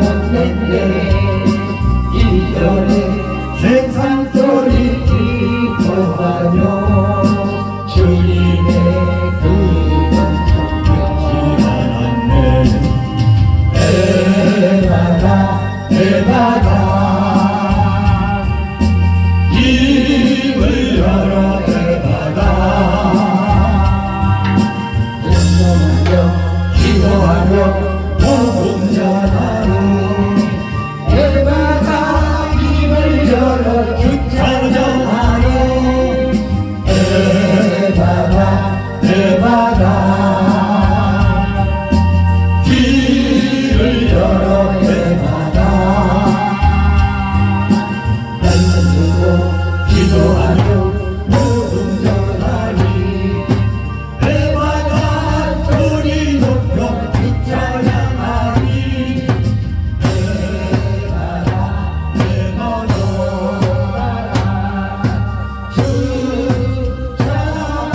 못했네. 이전에 세상 소리 기뻐하며 주님의 그런 청명치 않았네. 대바다 대바다 입을 열어 대바다 운동하며 기도하며 복음 전하니 대바다 입을 열어 주 찬양하니 대바다 대바다 귀를 열어 대바다 날려주고 기도하며 복음 전하니 대바다 소리 높여 주 찬양하니 대바다 대바다 주 찬양하니.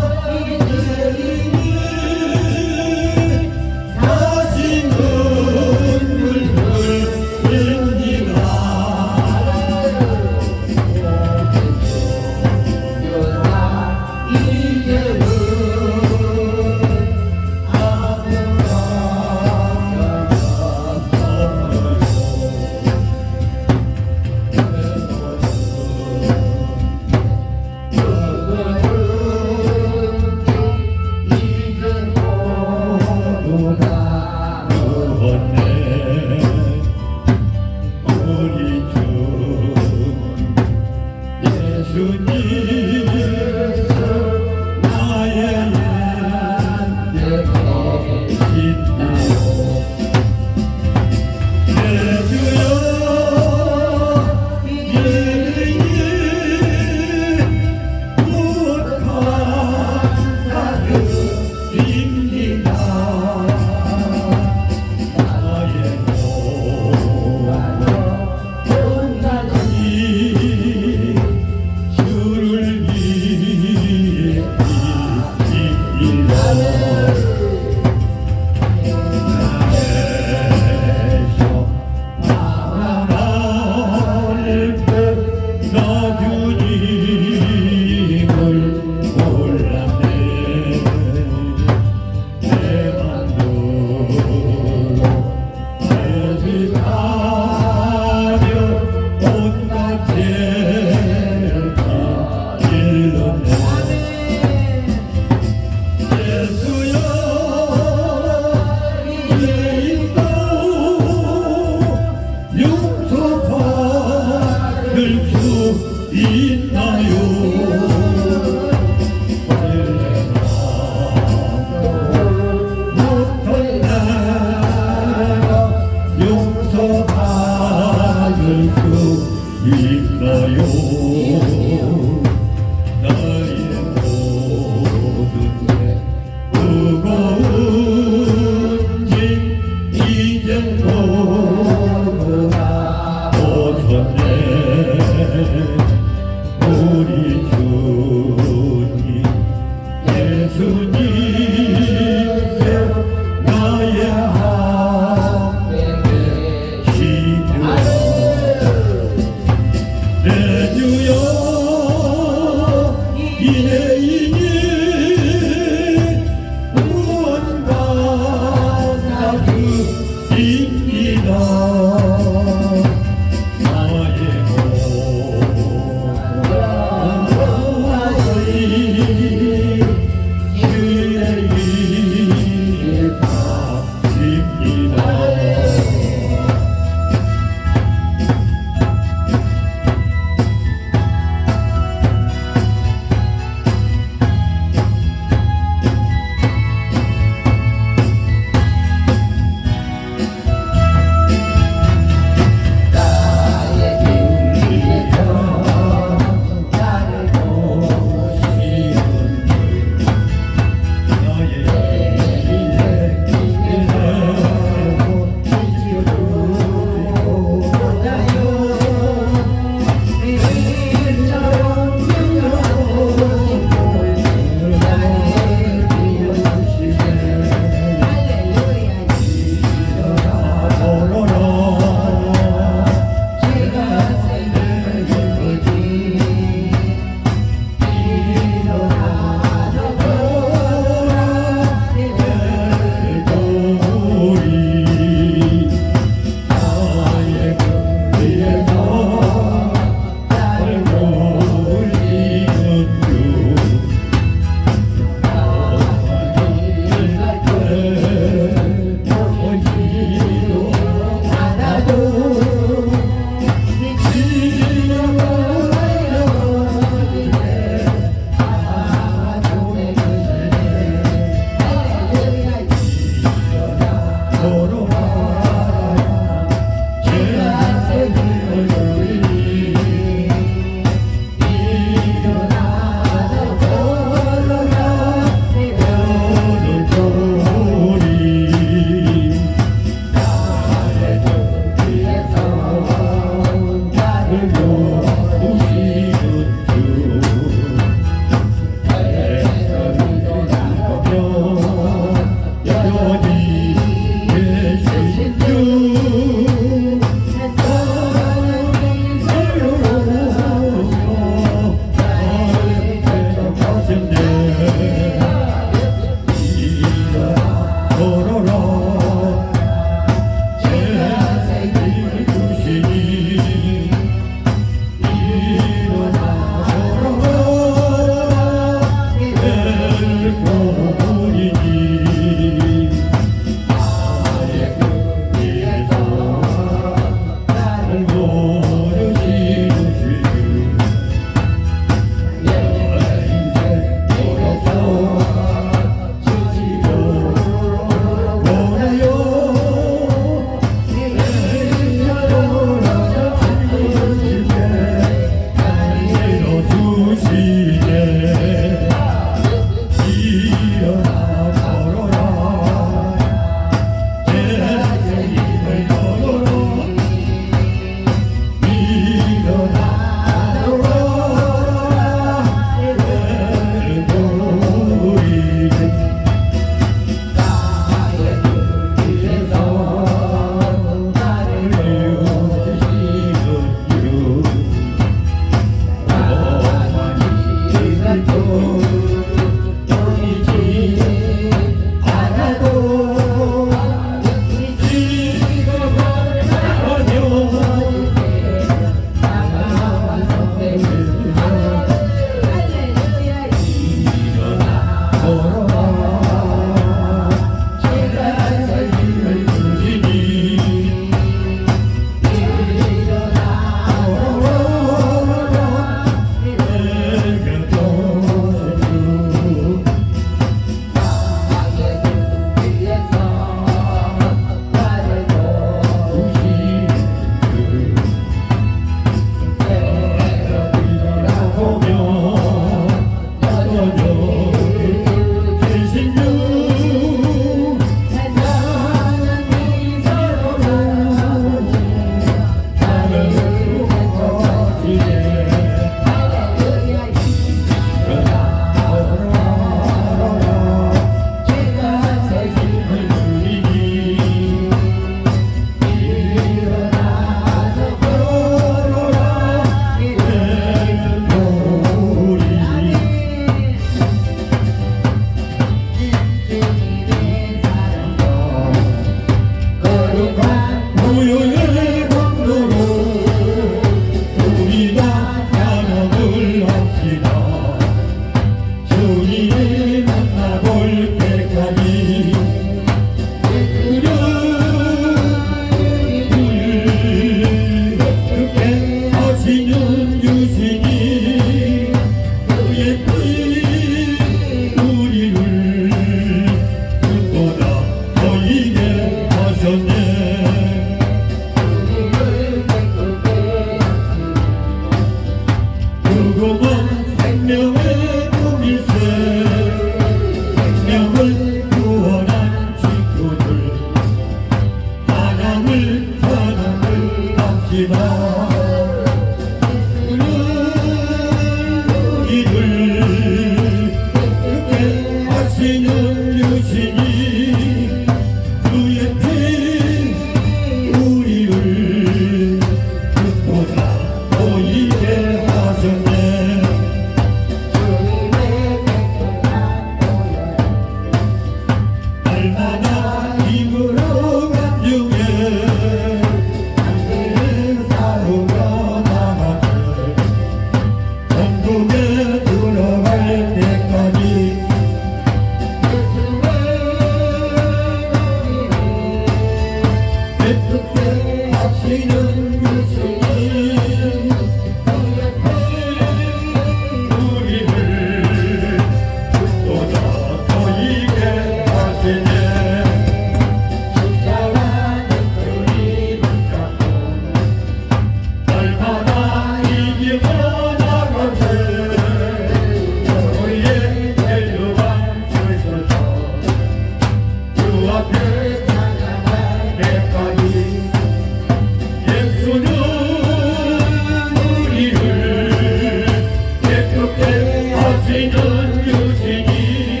하시는 유진이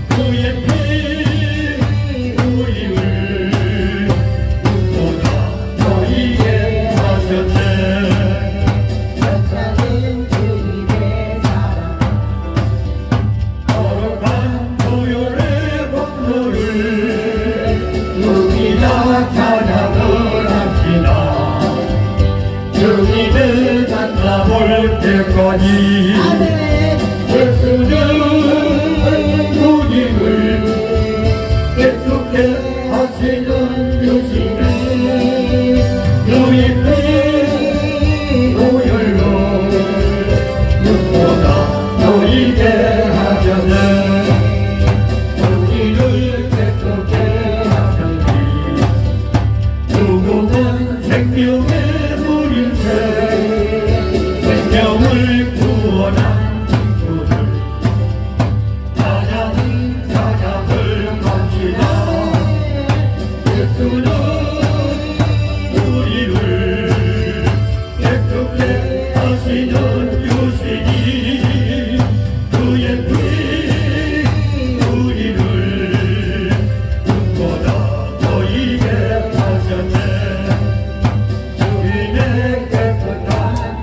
그의 피 우리를 누구보다 너희에게 하셨네 천천히 주님의 사랑 거룩한 보혈의 법도를 우리가 찬양을 합시다 주님을 만나볼 때까지 아멘 예수는 우리를 예쁘게 하시는 유신이 너희 피 보혈로 누구보다 너희에게 하셨네 우리를 예쁘게 하셨니 누구는 생명의 물인데 생명을 구원한 친구들 찬양을 합시다 예수는 우리를 예쁘게 하시는 유신이 그의 피 우리를 눈보다 너희에게 하셨네 주님의 깨끗한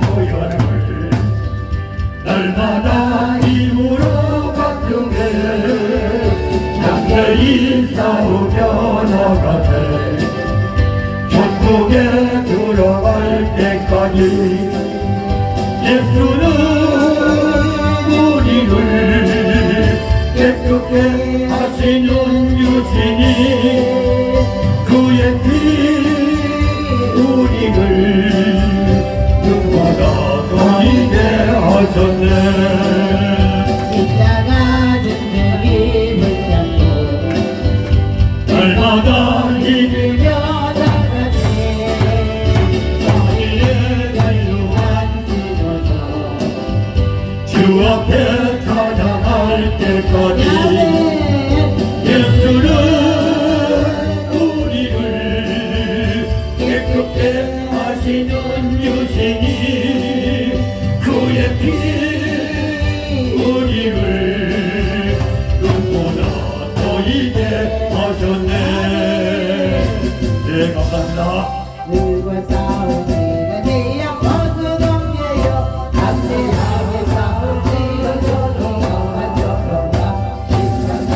보혈을 날마다 힘으로 바꾸네 장래인 싸우며 나가네 천국에 들어갈 때까지 예수는 우리를 깨끗게 하시는 유신이 그의 피 우리를 누구보다 너희에게 하셨네 십자가 능력이 붙잡고 날마다 믿으며 나가네 너희의 연루한 지도서 주 앞에 찬양할 때까지 예수는 우리를 깨끗게 하시는 유신이 그의 피 우리를 눈보다 너희에게 하셨네 네 감사합니다 누가 싸우기가 내 앞에서 넘겨요 앞에 싸울지어 저도 만져봐 십자가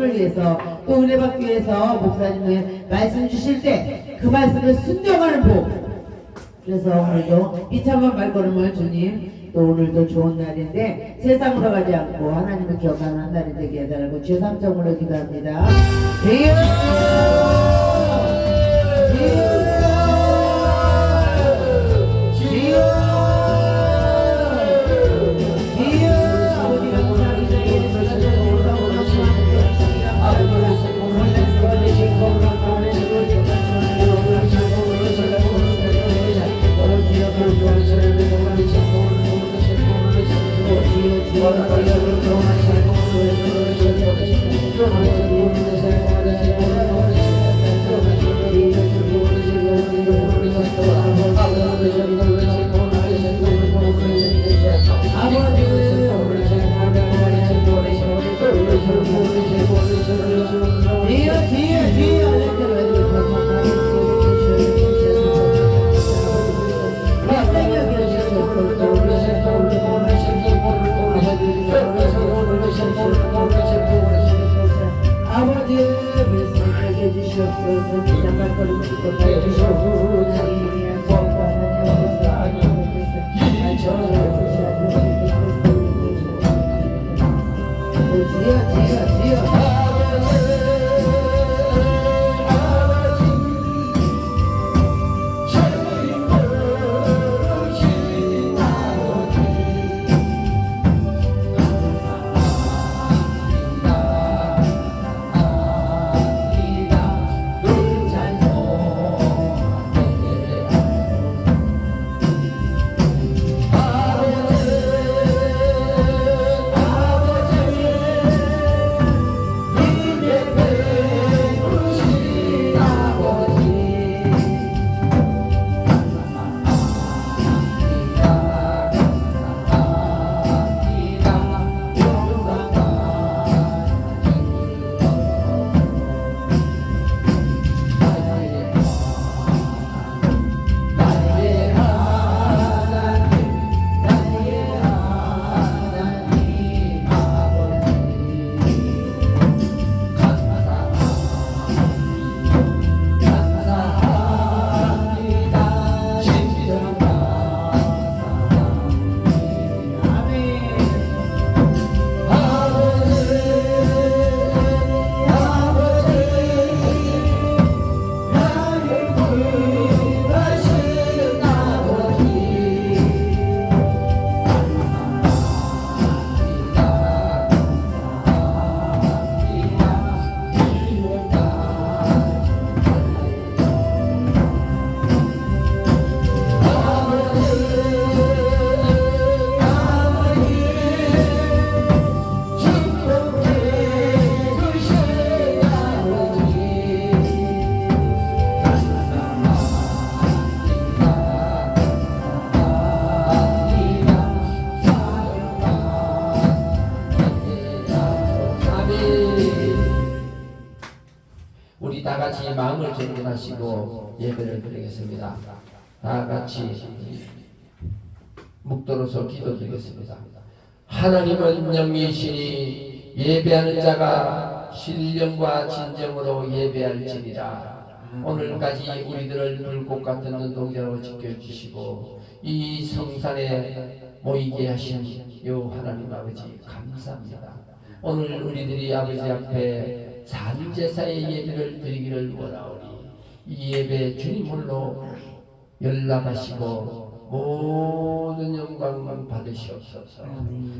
여러분을 위해서 또 은혜 받기 위해서 목사님을 말씀 주실 때 그 말씀을 순종하는 복. 그래서 오늘도 비참한 발걸음을 주님 또 오늘도 좋은 날인데 세상으로 가지 않고 하나님을 기억하는 날이 되게 해달라고 주의 삼정으로 기도합니다. 주여! 우리 다 같이 마음을 정돈하시고 예배를 드리겠습니다. 다 같이 묵도로서 기도드리겠습니다. 하나님은 영이시니 예배하는 자가 신령과 진정으로 예배할지니라. 오늘까지 우리들을 불꽃 같은 눈동자로 지켜주시고 이 성산에 모이게 하신 요 하나님 아버지 감사합니다. 오늘 우리들이 아버지 앞에 산제사의 예배를 드리기를 원하오니 이 예배 주님 홀로 연락하시고 모든 영광만 받으시옵소서.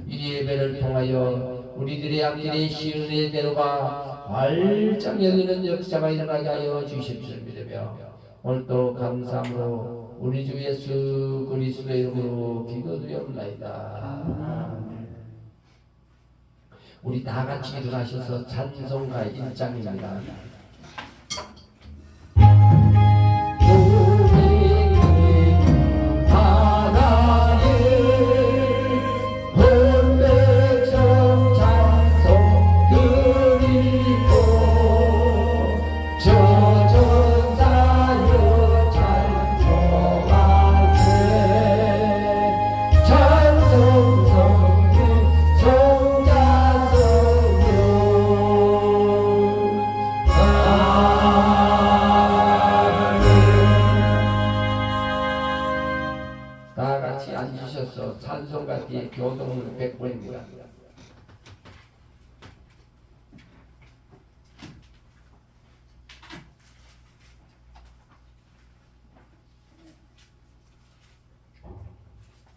이 예배를 통하여 우리들의 앞길에 시은의 대로가 활짝 열리는 역사가 일어나게 하여 주십시오 믿으며 오늘도 감사함으로 우리 주 예수 그리스도의 이름으로 기도드리옵나이다. 우리 다 같이 일어나셔서 찬송가 1장입니다.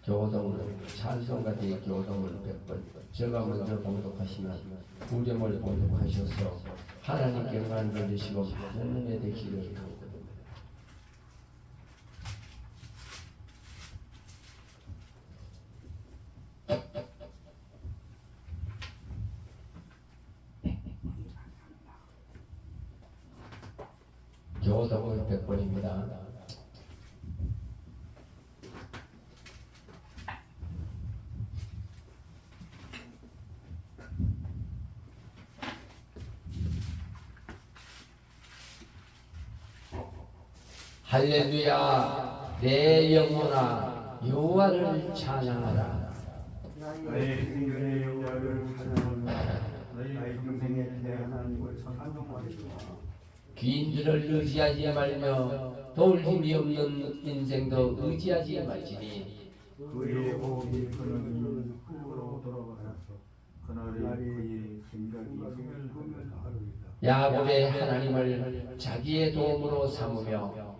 교동을 찬송가의 교동을 100번 제가 먼저 봉독하시면 구령을 봉독하셔서 하나님께 영광을 돌리시고 많은 은혜 되시기를 간구합니다. 교동을 100번입니다. 할렐루야. 내 영혼아 여호와를 찬양하라. 나의 생명의 여호와를 찬양하라. 나의 평생의 내 하나님을 찬송하리라. 귀인들을 의지하지 말며 도울 힘이 없는 인생도 의지하지 말지니 그의 호흡이 그는 흙으로 돌아가서 그날이 그의 생각이 생각하면 하루이다. 야곱의 하나님을 자기의 도움으로 삼으며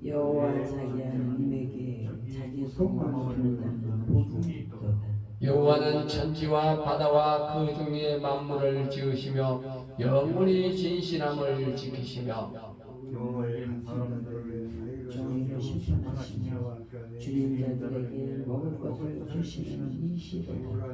여호와 자기 하나님에게 자기 소망을 드는다는 복이 있도다. 여호와는 천지와 바다와 그 중에 만물을 지으시며 영원히 진실함을 지키시며 영원히 사람들을 정의로 심판하시며 주인 자들에게 먹을 것을 주시는 이시로다.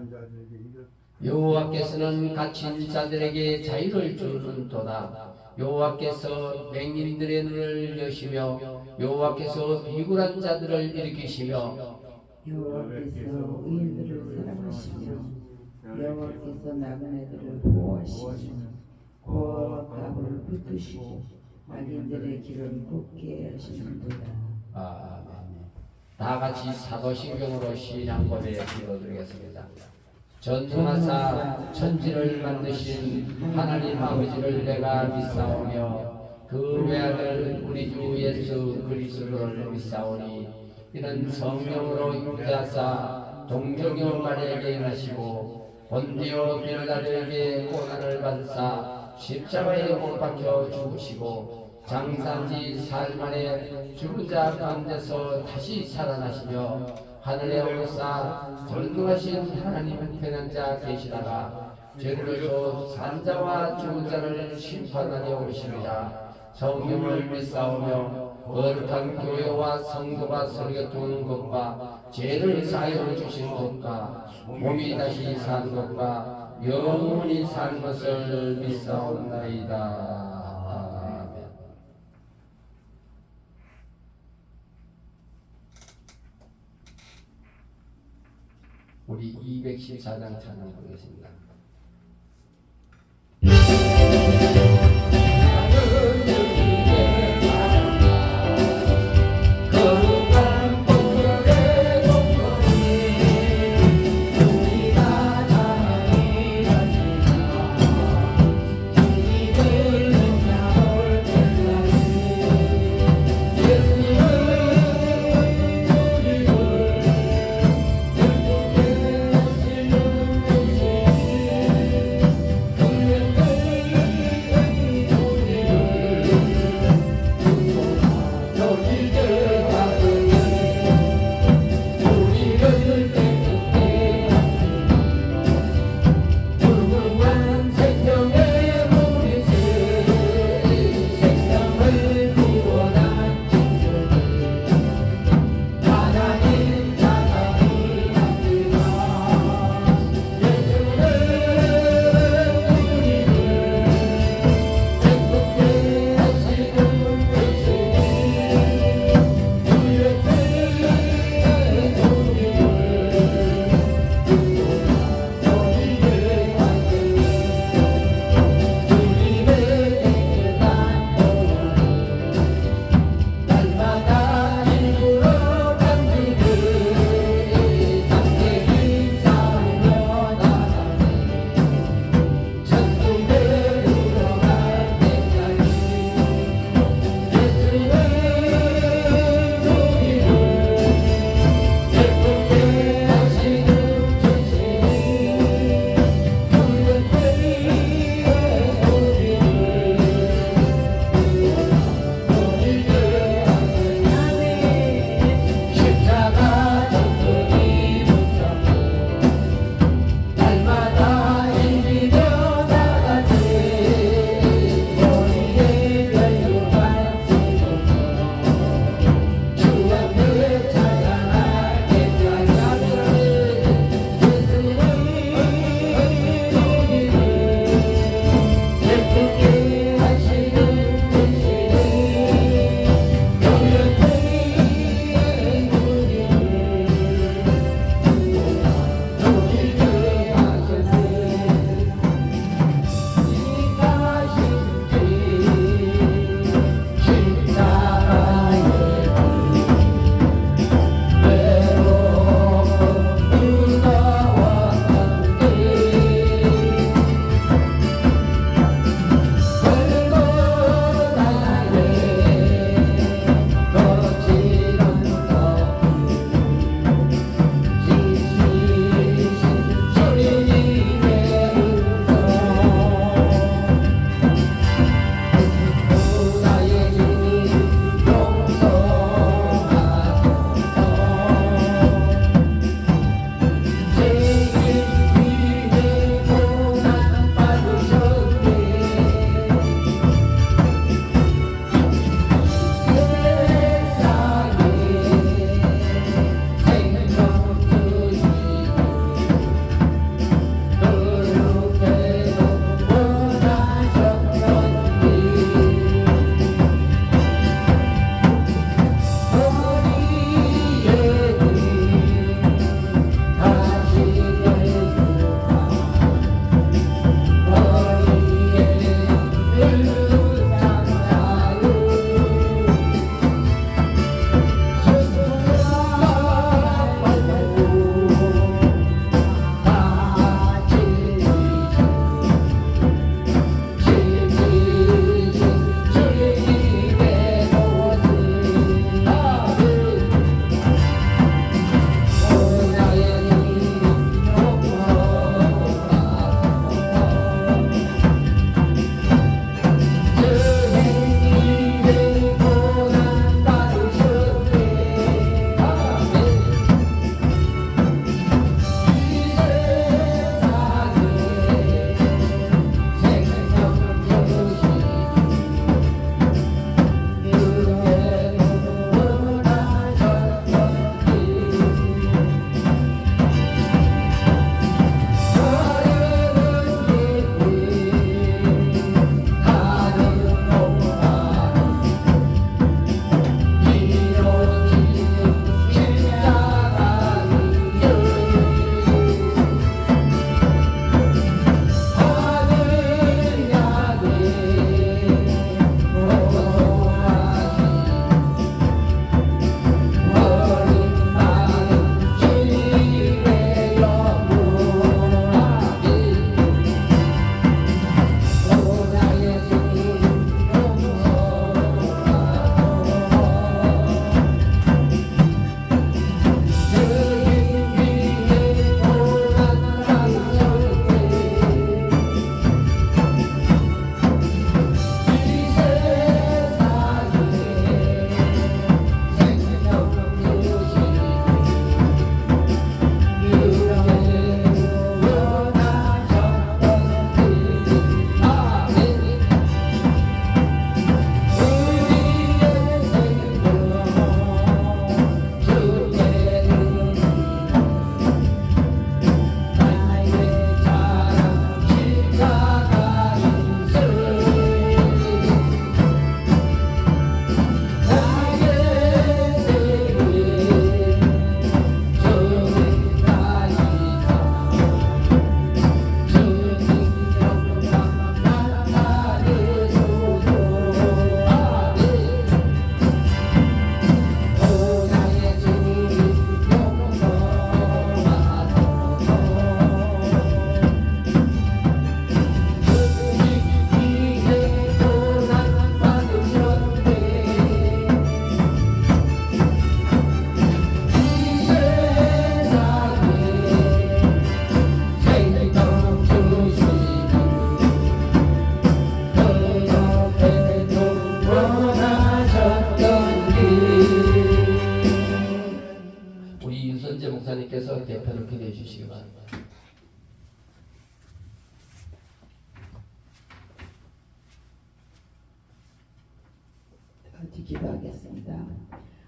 여호와께서는 갇힌 자들에게 자유를 주는도다. 여호와께서 맹인들의 눈을 여시며 여호와께서 비굴한 자들을 일으키시며 여호와께서 의인들을 사랑하시며 여호와께서 나그네들을 보호하시며 고아와 가부를 붙드시고 악인들의 길을 굽게 하시는도다. 아멘. 다 같이 사도신경으로 신앙 고백 기도드리겠습니다. 전능하사 천지를 만드신 하나님 아버지를 내가 믿사오며 그 외아들 우리 주 예수 그리스도를 믿사오니 이는 성령으로 잉태하사 동정녀 마리아에게 나시고 본디오 빌라도에게 고난을 받으사 십자가에 못 박혀 죽으시고 장사지 사흘 만에 죽은 자 가운데서 다시 살아나시며 하늘에 오르사 전능하신 하나님 편한 자 계시다가 죄로서 산자와 죽은 자를 심판하려 오십니다. 성령을 믿사오며 거룩한 교회와 성도가 서로 곁두는 것과 죄를 사하여 주신 것과 몸이 다시 산 것과 영원히 산 것을 믿사옵나이다. 우리 214장 찬양 보겠습니다. 주시기 바랍니다. 같이 기도하겠습니다.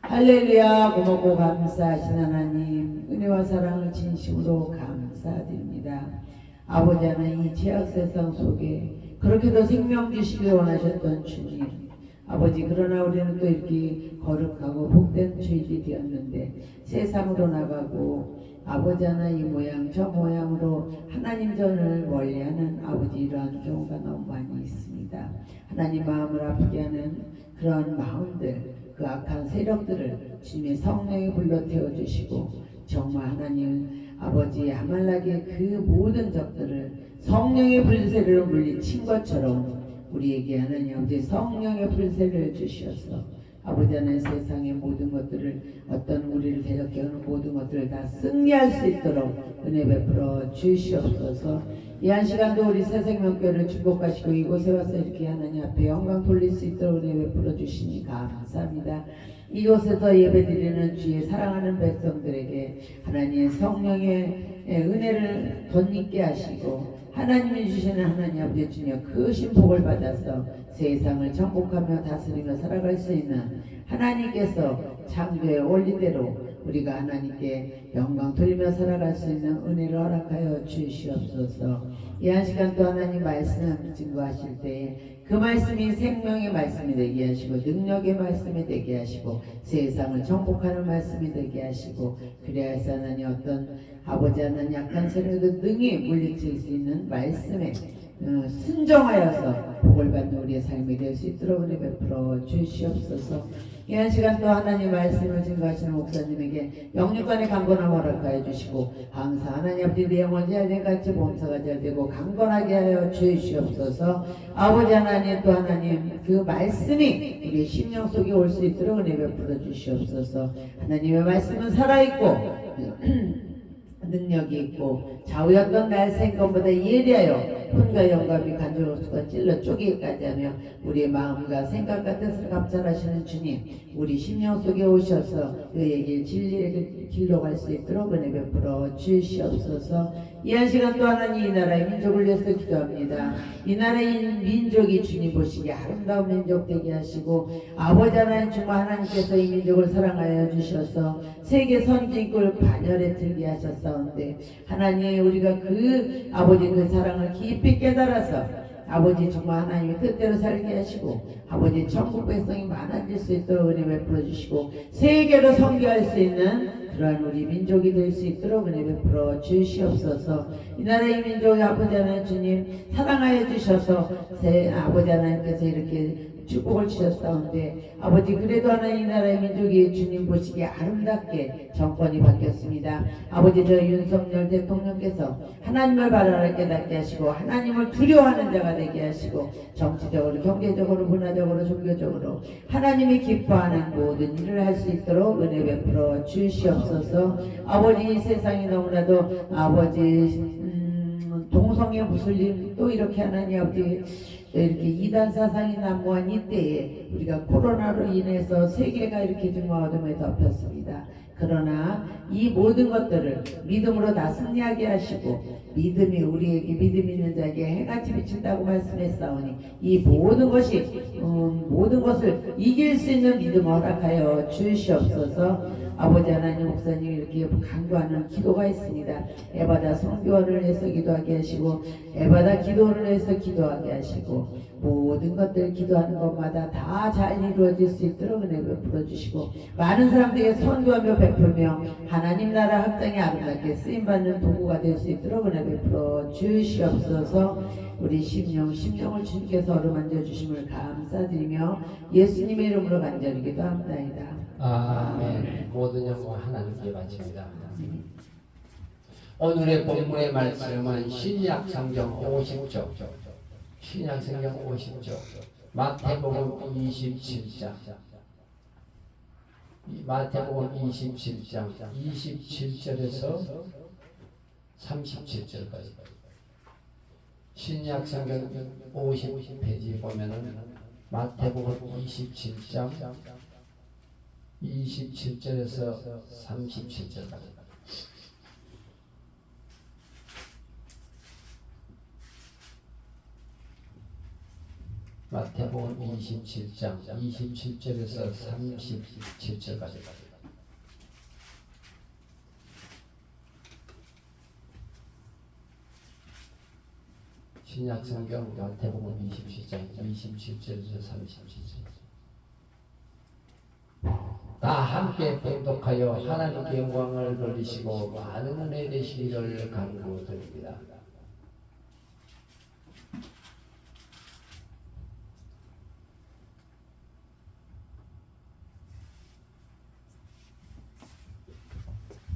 할렐루야. 고맙고 감사하신 하나님, 은혜와 사랑을 진심으로 감사드립니다. 아버지 하나님, 이 죄악 세상 속에 그렇게도 생명 주시길 원하셨던 주님, 아버지, 그러나 우리는 또 이렇게 거룩하고 복된 죄인이 되었는데 세상으로 나가고 아버지 하나님 이 모양 저 모양으로 하나님 전을 멀리하는 아버지, 이러한 경우가 너무 많이 있습니다. 하나님 마음을 아프게 하는 그런 마음들, 그 악한 세력들을 주님의 성령이 불러 태워주시고, 정말 하나님 아버지 아말렉의 그 모든 적들을 성령의 불세를 물리친 것처럼 우리에게 하나님 아버지 성령의 불세를 주셔서 아버지 하나님 세상의 모든 것들을, 어떤 우리를 대적해 오는 모든 것들을 다 승리할 수 있도록 은혜 베풀어 주시옵소서. 이 한 시간도 우리 새생명교회를 축복하시고 이곳에 와서 이렇게 하나님 앞에 영광 돌릴 수 있도록 은혜 베풀어 주시니 감사합니다. 이곳에서 예배드리는 주의 사랑하는 백성들에게 하나님의 성령의 은혜를 덧입게 하시고, 하나님이 주시는 하나님 아버지 주님 크신 복을 받아서 세상을 정복하며 다스리며 살아갈 수 있는 하나님께서 창조의 원리대로 우리가 하나님께 영광 돌리며 살아갈 수 있는 은혜를 허락하여 주시옵소서. 이 한 시간 또 하나님 말씀 증거하실 때에 그 말씀이 생명의 말씀이 되게 하시고, 능력의 말씀이 되게 하시고, 세상을 정복하는 말씀이 되게 하시고, 그래야 해서 하나님 어떤 아버지 하나님 약한 세력도 능히 물리칠 수 있는 말씀에 순종하여서 복을 받는 우리의 삶이 될 수 있도록 은혜 베풀어 주시옵소서. 이 한 시간 또 하나님 말씀을 증거하시는 목사님에게 영육간의 강건함 허락하여 주시고, 항상 하나님 아버지 내 영혼 잘된같이 몸서가 잘되고 강건하게 하여 주시옵소서. 아버지 하나님, 또 하나님 그 말씀이 우리의 심령 속에 올 수 있도록 은혜 베풀어 주시옵소서. 하나님의 말씀은 살아있고 능력이 있고 좌우였던 날생 것보다 예리하여 혼과 영감이 간절수가 찔러 쪼개기까지 하며 우리의 마음과 생각과 뜻을 감찰하시는 주님, 우리 심령 속에 오셔서 그에게 진리의 길로 갈 수 있도록 은혜 베풀어 주시옵소서. 이 한 시간 또 하나님 이 나라의 민족을 위해서 기도합니다. 이 나라의 민족이 주님 보시기에 아름다운 민족 되게 하시고, 아버지 하나님 정말 하나님께서 이 민족을 사랑하여 주셔서 세계 선진국을 반열에 들게 하셨사온데, 하나님 우리가 그 아버지 그 사랑을 깊이 깨달아서 아버지 정말 하나님의 뜻대로 살게 하시고, 아버지 천국 백성이 많아질 수 있도록 은혜 베풀어 주시고, 세계로 선교할 수 있는 그러한 우리 민족이 될 수 있도록 은혜 베풀어 주시옵소서. 이 나라의 민족의 아버지 하나님 주님 사랑하여 주셔서 아버지 하나님께서 이렇게 축복을 주셨사온데, 아버지 그래도 하나님 이 나라의 민족이 주님 보시기에 아름답게 정권이 바뀌었습니다. 아버지 저 윤석열 대통령께서 하나님을 바라를 깨닫게 하시고, 하나님을 두려워하는 자가 되게 하시고, 정치적으로 경제적으로 문화적으로 종교적으로 하나님이 기뻐하는 모든 일을 할 수 있도록 은혜 베풀어 주시옵소서. 아버지 이 세상이 너무나도 아버지 동성애 무슬림 또 이렇게 하나님 아버지 이렇게 이단 사상이 난무한 이때에 우리가 코로나로 인해서 세계가 이렇게 정말 어둠에 덮였습니다. 그러나 이 모든 것들을 믿음으로 다 승리하게 하시고, 믿음이 우리에게 믿음 있는 자에게 해같이 비친다고 말씀했사오니 이 모든 것을 이길 수 있는 믿음 허락하여 주시옵소서. 아버지 하나님, 목사님 이렇게 강구하는 기도가 있습니다. 에바다 선교원을 위해서 기도하게 하시고, 에바다 기도를 위해서 기도하게 하시고, 모든 것들 기도하는 것마다 다 잘 이루어질 수 있도록 은혜 베풀어 주시고, 많은 사람들에게 선교하며 베풀며 하나님 나라 확장에 아름답게 쓰임받는 도구가 될 수 있도록 은혜 베풀어 주시옵소서. 우리 심령을 주님께서 어루만져 주심을 감사드리며 예수님의 이름으로 간절히 기도합니다. 아멘. 모든 영광 하나님께 바칩니다. 오늘의 본문의 말씀은 신약 성경 50쪽, 신약 성경 50쪽, 마태복음 27장, 마태복음 27장 27절에서 37절까지. 신약 성경 50페이지 보면은 마태복음 27장 27절에서 37절까지. 마태복음 27장 27절에서 37절까지. 신약 성경 마태복음 27장 27절에서 37절. 다 함께 봉독하여 하나님께 영광을 돌리시고 많은 은혜 되시기를 간구드립니다.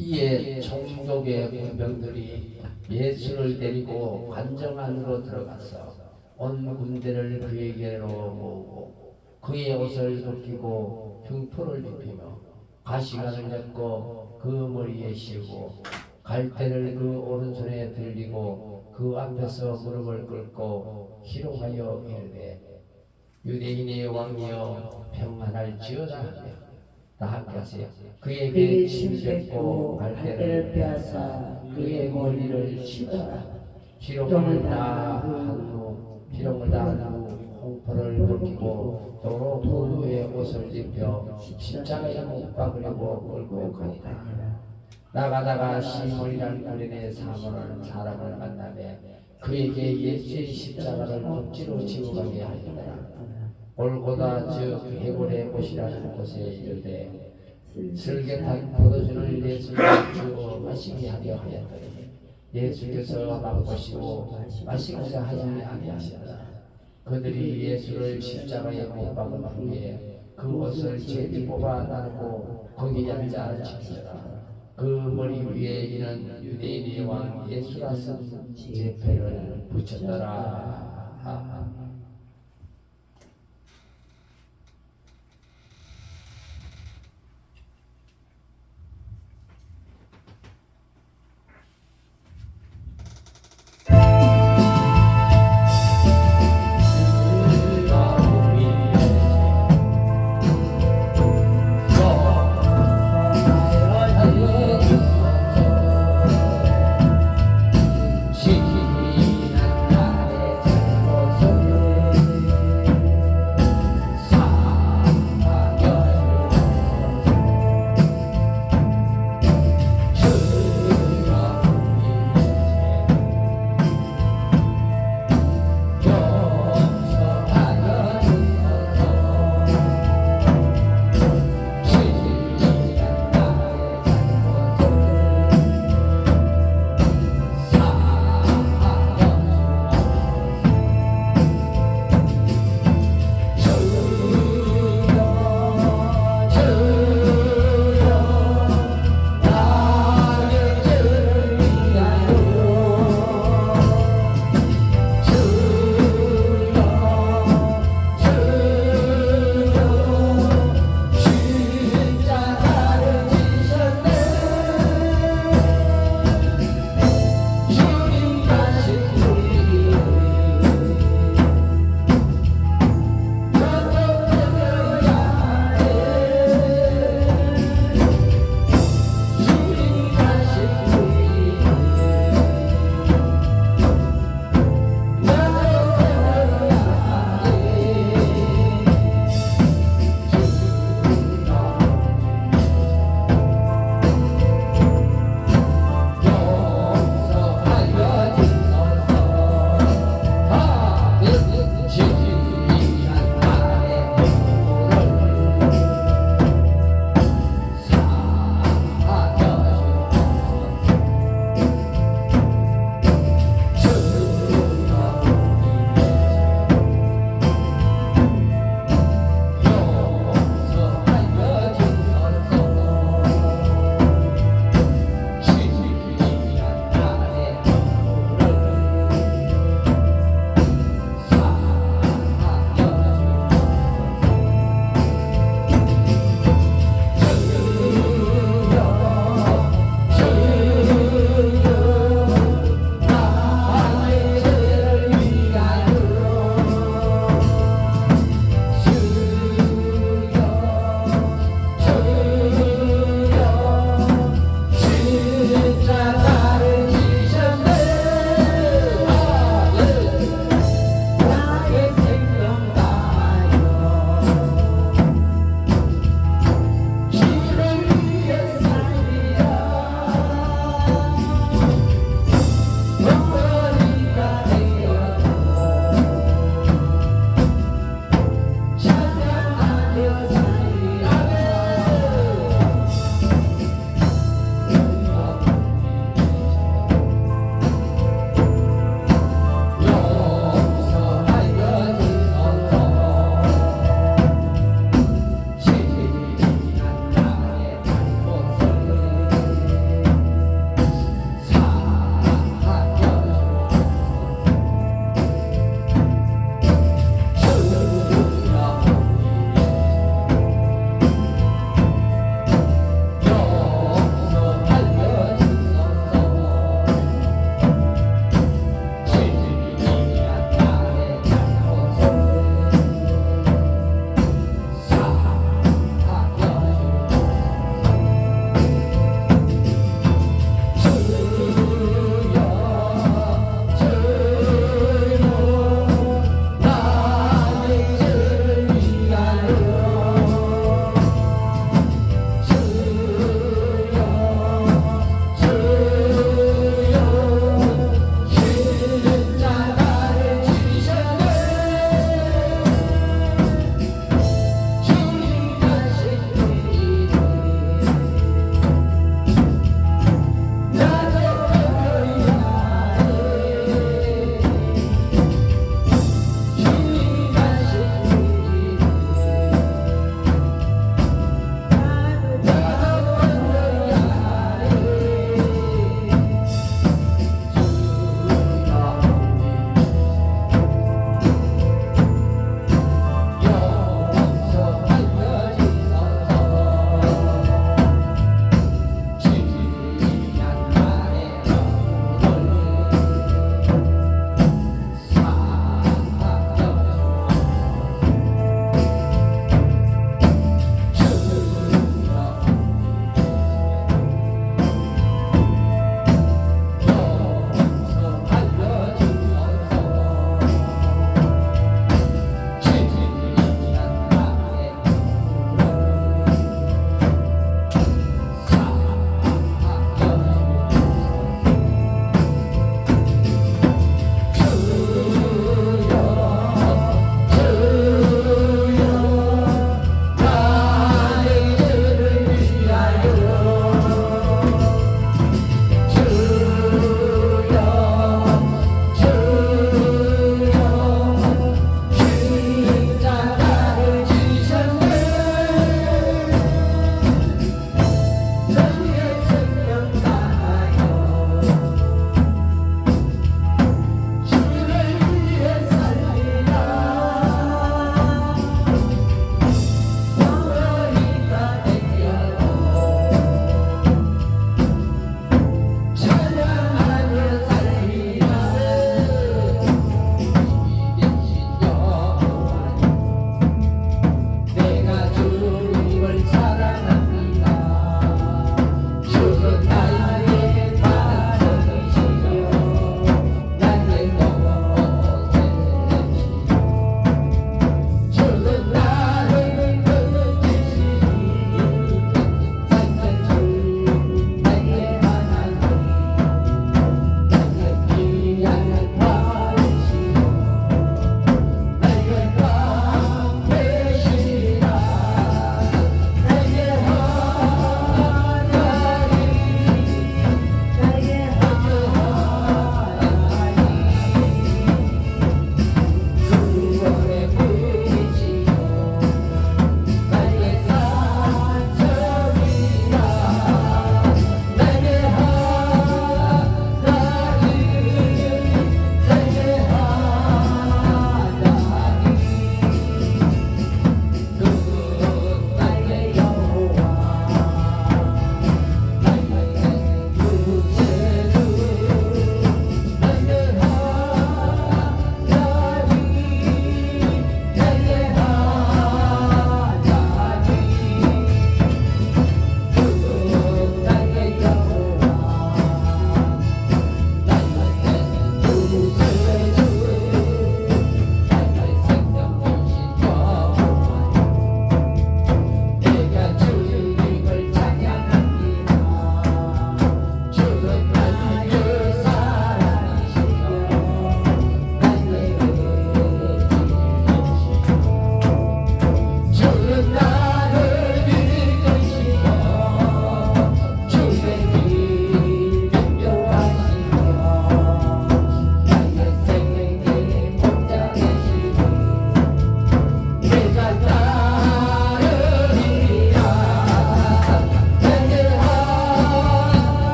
이에 총독의 군병들이 예수를 데리고 관정 안으로 들어가서 온 군대를 그에게로 모으고 그의 옷을 벗기고 흉포를 입히며 가시관을 엮고 그 머리에 씌우고 갈대를 그 오른손에 들리고 그 앞에서 무릎을 꿇고 희롱하여 이르되 유대인의 왕이여 평안할지어다 하며 다 함께 하세요. 그에게 침뱉고 갈대를 빼앗아 그의 머리를 치더라. 희롱을 다한 후 홍포를 벗기고 도로 부두에 옷을 입혀 십자가에 못 박으려고 끌고 가니라. 나가다가 시몬이라는 구레네 사모라는 사람을 만나매 그에게 예수의 십자가를 억지로 지고 가게 하였더라. 골고다 즉 해골의 곳이라는 곳에 이르되 슬개탄 포도주를 예수께 주어 마시게 하려 하였더니 예수께서 맛보시고 마시고자 하지 아니하시더라. 그들이 예수를 십자가에 못 박은 후에 그 옷을 제비 뽑아 나누고 거기 앉아 지키더라. 그 머리 위에 이는 유대인의 왕 예수라 쓴 제패를 붙였더라. 지난 날의 잘못을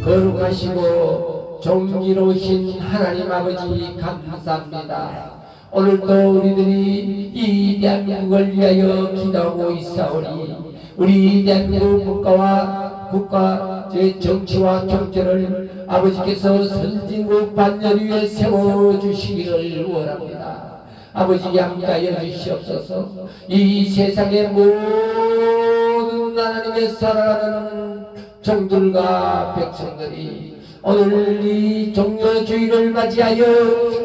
거룩하시고 존귀로우신 하나님 아버지 감사합니다. 오늘도 우리들이 이 대한민국을 위하여 기도하고 있사오니 우리 대한민국 국가의 정치와 경제를 아버지께서 선진국 반열 위에 세워주시기를 원합니다. 아버지 양가여 주시옵소서. 이 세상의 모든 하나님의 살아가는 종들과 백성들이 오늘 이 종료주의를 맞이하여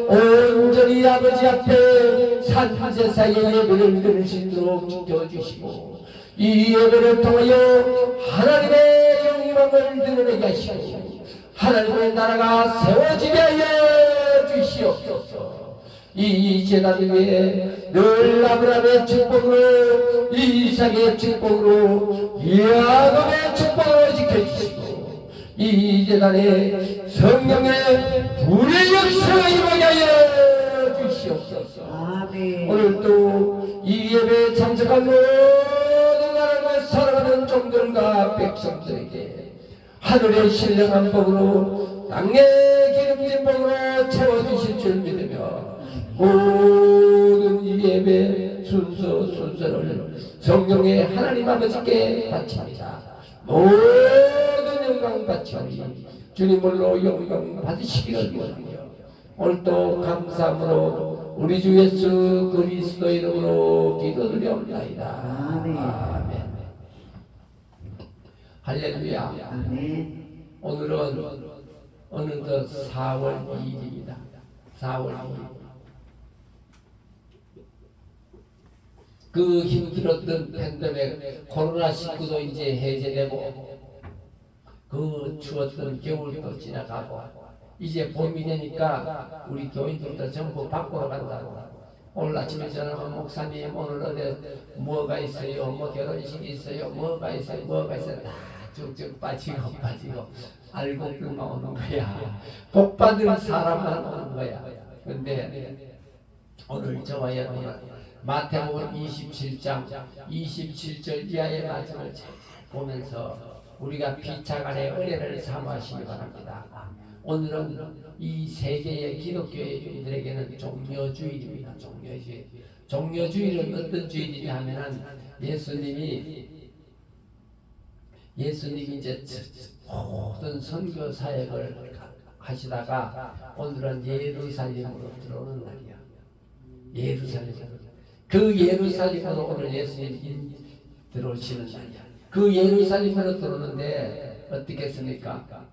온전히 아버지 앞에 산제사의 예배를 드릴 수 있도록 지켜주시고 이 예배를 통하여 하나님의 영광을 드러내게 하시고 하나님의 나라가 세워지게 하여 주시옵소서. 이 재단 위에 늘 아브라함의 축복으로 이삭의 축복으로 야곱의 축복으로 지켜주시고 이 재단에 성령의 불의 역사가 임하게 하여 주시옵소서. 아멘. 오늘도 이 예배에 참석한 모든 하나님의 사랑하는 종들과 백성들에게 하늘의 신령한 복으로 땅의 기름진 복으로 채워주실 줄 믿으며 모든 이 예배 순서를 성령의 하나님 아버지께 바칩니다. 모든 영광 바치오니 주님으로 영광 받으시기를 원하며 오늘도 감사함으로 우리 주 예수 그리스도 이름으로 기도드려옵나이다. 아멘. 할렐루야. 아멘. 오늘은 어느덧 4월 2일입니다. 4월 2일. 그 힘들었던 팬데믹 코로나19도 이제 해제되고 그 추웠던 겨울도 지나가고 이제 봄이 되니까 우리 교인들도 전부 밖으로 간다고. 오늘 아침에 저는 목사님 오늘 어디 뭐가 있어요, 뭐 결혼식이 있어요, 뭐가 있어요 다 쭉쭉 빠지고 알고 그만 오는 거야. 복 받을 사람만 오는 거야. 근데 오늘 저와 여러분 마태복음 27장 27절 이하의 말씀을 잘 보면서 우리가 피차간의 은혜를 사모하시기 바랍니다. 오늘은 이 세계의 기독교인들에게는 종려주일입니다. 종려주일은 어떤 주일이냐 하면은 예수님이 이제 모든 선교 사역을 하시다가 오늘은 예루살렘으로 들어오는 날이야. 예루살렘. 그 예루살렘으로 오늘 예수님이 들어오시는 날이야. 그 예루살렘으로 들어오는데 어떻게 했습니까?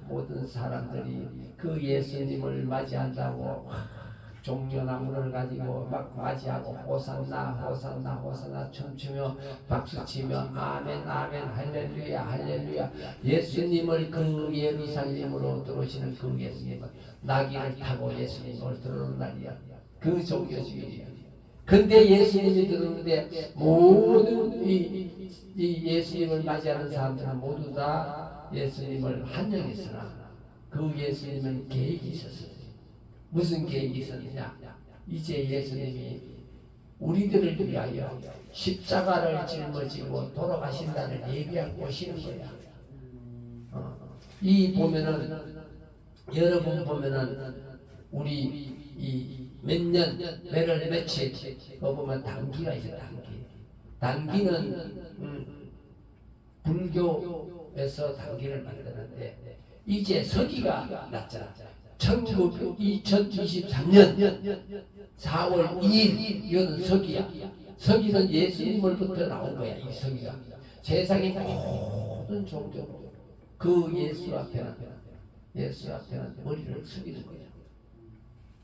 모든 사람들이 그 예수님을 맞이한다고 종려나무를 가지고 막 맞이하고 호산나 춤추며 박수치며 아멘 할렐루야 예수님을 그 예루살렘으로 들어오시는 그 예수님은 나귀를 타고 예수님을 들어오는 날이야. 그 종교주일이야. 근데 예수님이 들어오는데 모든 이 예수님을 맞이하는 사람들은 모두 다 예수님을 환영했으나 그 예수님은 계획이 있었어요. 무슨 계획이 있었느냐? 이제 예수님이 우리들을 위하여 십자가를 짊어지고 돌아가신다는 예비하고 오시는 거야. 이 보면은 여러분 보면은 우리 이 몇 년, 며칠 그거 보면 단기가 있어요. 단기는 불교에서 단기를 만드는데 이제 서기가 났잖아. 2023년 4월 2일 이건 서기야. 서기는 예수님으로부터 나온 거야. 이 서기가 세상의 모든 종교 그 예수 앞에는 머리를 숙이는 거야.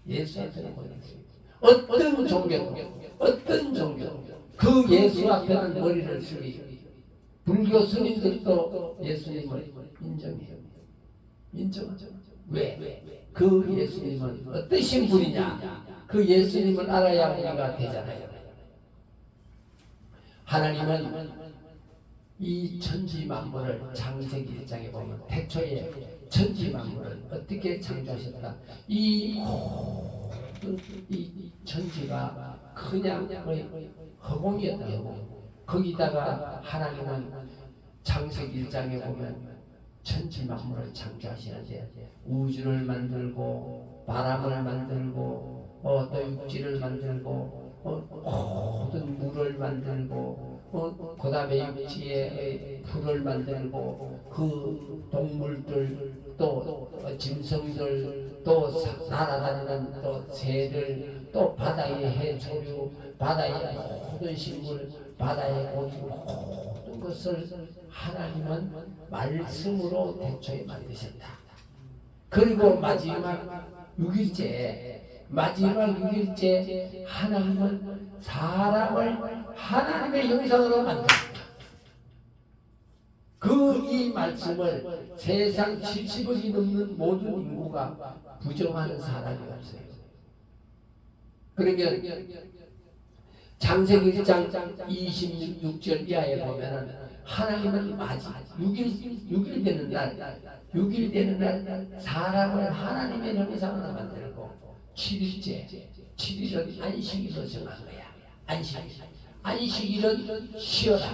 예수 앞에는 머리를 숙이는 거야. 어떤 종교 그 예수 앞에는 머리를 숙이고 불교 스님들도 예수님을 인정하죠. 왜? 그 예수님은 어떠신 분이냐? 그 예수님을 알아야 우리가 되잖아요. 하나님은 이 천지 만물을 창세기 1장에 보면 태초에 천지 만물을 어떻게 창조하셨다. 이 천지가 그냥 허공이었다고. 거기다가 하나님은 창세기 1장에 보면 천지 만물을 창조하시는데 우주를 만들고 바람을 만들고 또 육지를 만들고 모든 물을 만들고 그 다음에 육지에 풀을 만들고 그 동물들 또 짐승들 또 날아다니는 또 새들 또 바다의 해조류 바다의 모든 식물 바다의 고기 모든 것을 하나님은 말씀으로 태초에 만드셨다. 그리고 마지막 6일째 하나님은 사람을 하나님의 형상으로 만들었다. 그 이 말씀을 세상 70억이 넘는 모든 인구가 부정하는 사람이 없어요. 그러면 창세기 1장 26절 이하에 보면은 하나님은 마지막 6일 되는 날 사람을 하나님의 형상으로 만들고 7일은 안식일로 정한 거야. 안식일은 쉬어라.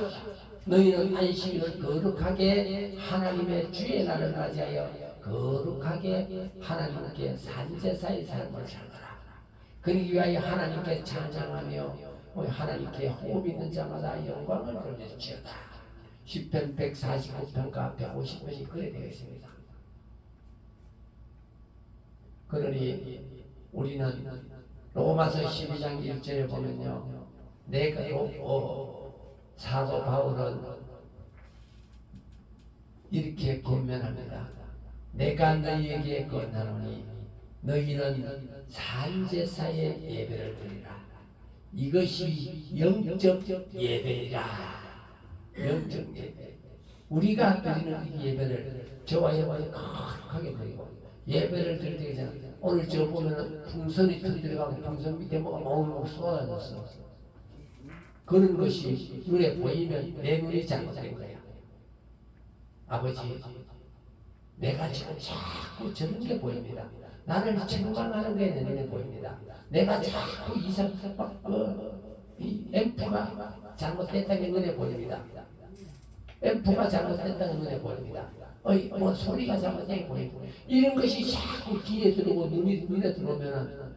너희는 안식일을 거룩하게 하나님의 주의 날을 맞이하여 거룩하게 하나님께 산제사의 삶을 살거라. 그러기 위하여 하나님께 찬양하며 하나님께 호흡 있는 자마다 영광을 돌릴지어다. 시편 149편과 150편이 그래 되어 있습니다. 그러니 우리는 로마서 12장 1절에 보면요, 내가 사도 바울은 이렇게 권면합니다. 내가 너희에게 권하노니 너희는 산제사의 예배를 드리라. 이것이 영적 예배이라. 영적 예배. 우리가 드리는 이 예배를 저와 여러분이 거룩하게 드리고 예배를 드릴 때 있잖아요. 오늘 저 보면은 풍선이 터뜨려가고 풍선 밑에 뭐가 멍멍 쏟아졌어. 그런 것이 눈에 보이면 내 눈이 잘못된 거야. 아버지, 내가 지금 자꾸 저런 게 보입니다. 나를 책망하는 게 내 눈에 보입니다. 내가 자꾸 이 앰프가 잘못됐다는 게 눈에 보입니다. 앰프가 잘못됐다는 눈에 보입니다. 뭐 소리가 잘못된 게 보이고 이런 것이 자꾸 귀에 들어오고 눈에 들어오면은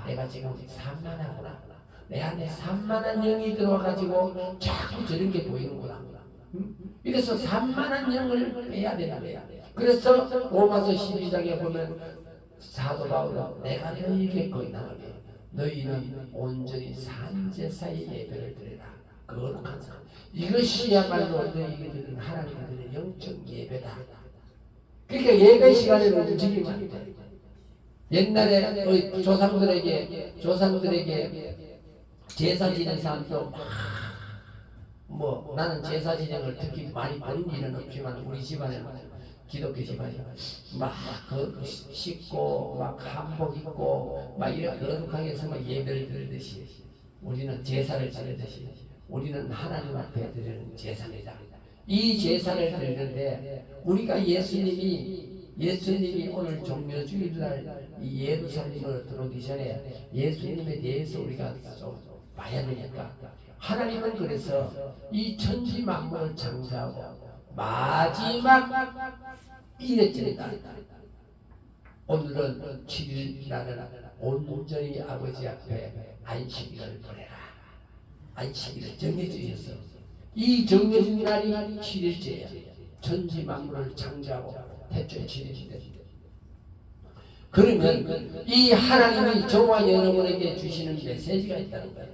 내가 지금 산만하구나. 내 안에 산만한 영이 들어와가지고 자꾸 저런 게 보이는구나. 이래서 산만한 영을 빼야 되는 거야. 그래서 로마서 12장에 보면 사도 바울은 내가 너희에게 권하노니 너희는 온전히 산제사의 예배를 드리라. 거룩한 삶. 이것이야말로 너희에게 드리는 하나님께 드리는 영적 예배다. 그러니까 예배 시간에는 움직이면 안 돼. 옛날에 조상들에게 제사 지낸 사람도 나는 제사 지낸을 특히 많이 본 일은 없지만 우리 집안에는 기독교 집안이 씻고 한복 입고 이렇게 거룩하게 해서 예배를 드리듯이 우리는 제사를 지내듯이 우리는 하나님 앞에 드리는 제사입니다. 이 제사를 드리는데 우리가 예수님이 오늘 종려주일날 이 예루살렘으로 들어오기 전에 예수님에 대해서 우리가 좀 봐야 되니까 하나님은 그래서 이 천지 만물을 창조하고 마지막 일일째 날 오늘은 7일 날은 온전히 아버지 앞에 안식일을 보내라. 안식일을 정해주셨어. 이 정해진 날이 7일째야. 천지 만물을 창조하고 태초에 7일인데 그러면 이 하나님이 저와 여러분에게 주시는 메시지가 있다는 거예요.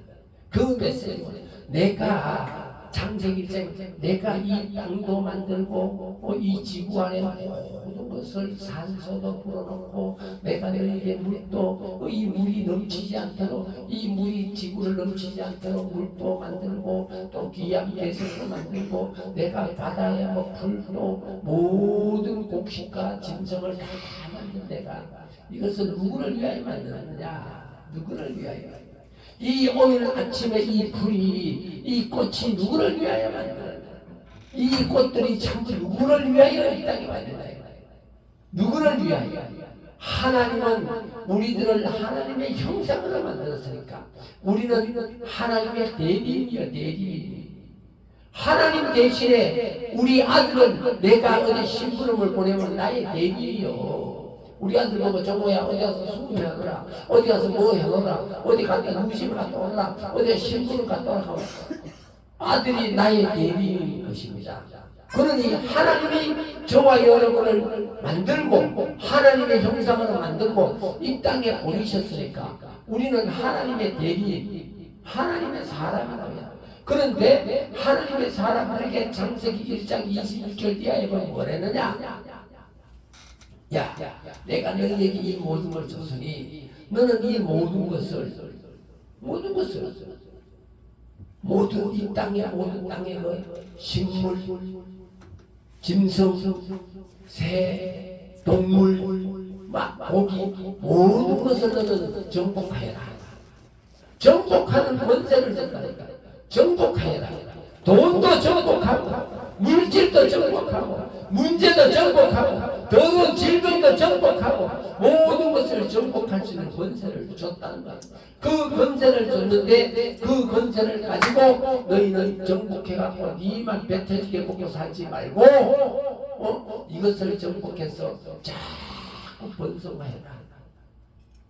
그 메시지는 내가 창세기 때 내가 이 땅도 만들고 이 지구 안에 모든 것을 산소도 불어넣고 내가 너희에게 물도 이 물이 넘치지 않도록 이 물이 지구를 넘치지 않도록 물도 만들고 또 귀한 배설도 만들고 내가 바다에 풀도 모든 곡식과 짐승을 다 만든 내가 이것을 누구를 위하여 만들었느냐? 누구를 위하여? 이 오늘 아침에 이 불이 이 꽃이 누구를 위하여 만들었느냐? 이 꽃들이 전부 누구를 위하여 이 땅에 왔느냐? 누구를 위하여? 하나님은 우리들을 하나님의 형상으로 만들었으니까 우리는 하나님의 대리인이요 대리인. 하나님 대신에 우리 아들은 내가 어디 심부름을 보내면 나의 대리요. 우리 아들 보고 정모야 어디 가서 수고해오라, 어디 가서 뭐 해오라, 어디 갔다 음식 갔다 오라, 어디 심부름 갔다 오라 하면 아들이 나의 대리인 것입니다. 그러니 하나님이 저와 여러분을 만들고 하나님의 형상으로 만들고 이 땅에 보내셨으니까 우리는 하나님의 대리인, 하나님의 사람이라고요. 그런데 하나님의 사람들에게 창세기 1장 26절 이하에 보면 뭐랬느냐? 야, 내가 너희에게 이 모든 걸 줬으니 너는 이 모든 것을 모든 이 땅에 모든 땅의 그 식물, 짐승, 새, 동물, 고기 모든 것을 너는 정복하여라. 정복하는 권세를 줬다니까. 정복하여라. 돈도 정복하고 물질도 정복하고 문제도 정복하고 더러운 질병도 정복하고 모든 것을 정복할 수 있는 권세를 줬다는 거야. 그 권세를 줬는데 그 권세를 가지고 너희는 정복해갖고 니만 배 터지게 먹고 살지 말고 이것을 정복해서 자꾸 번성하여라.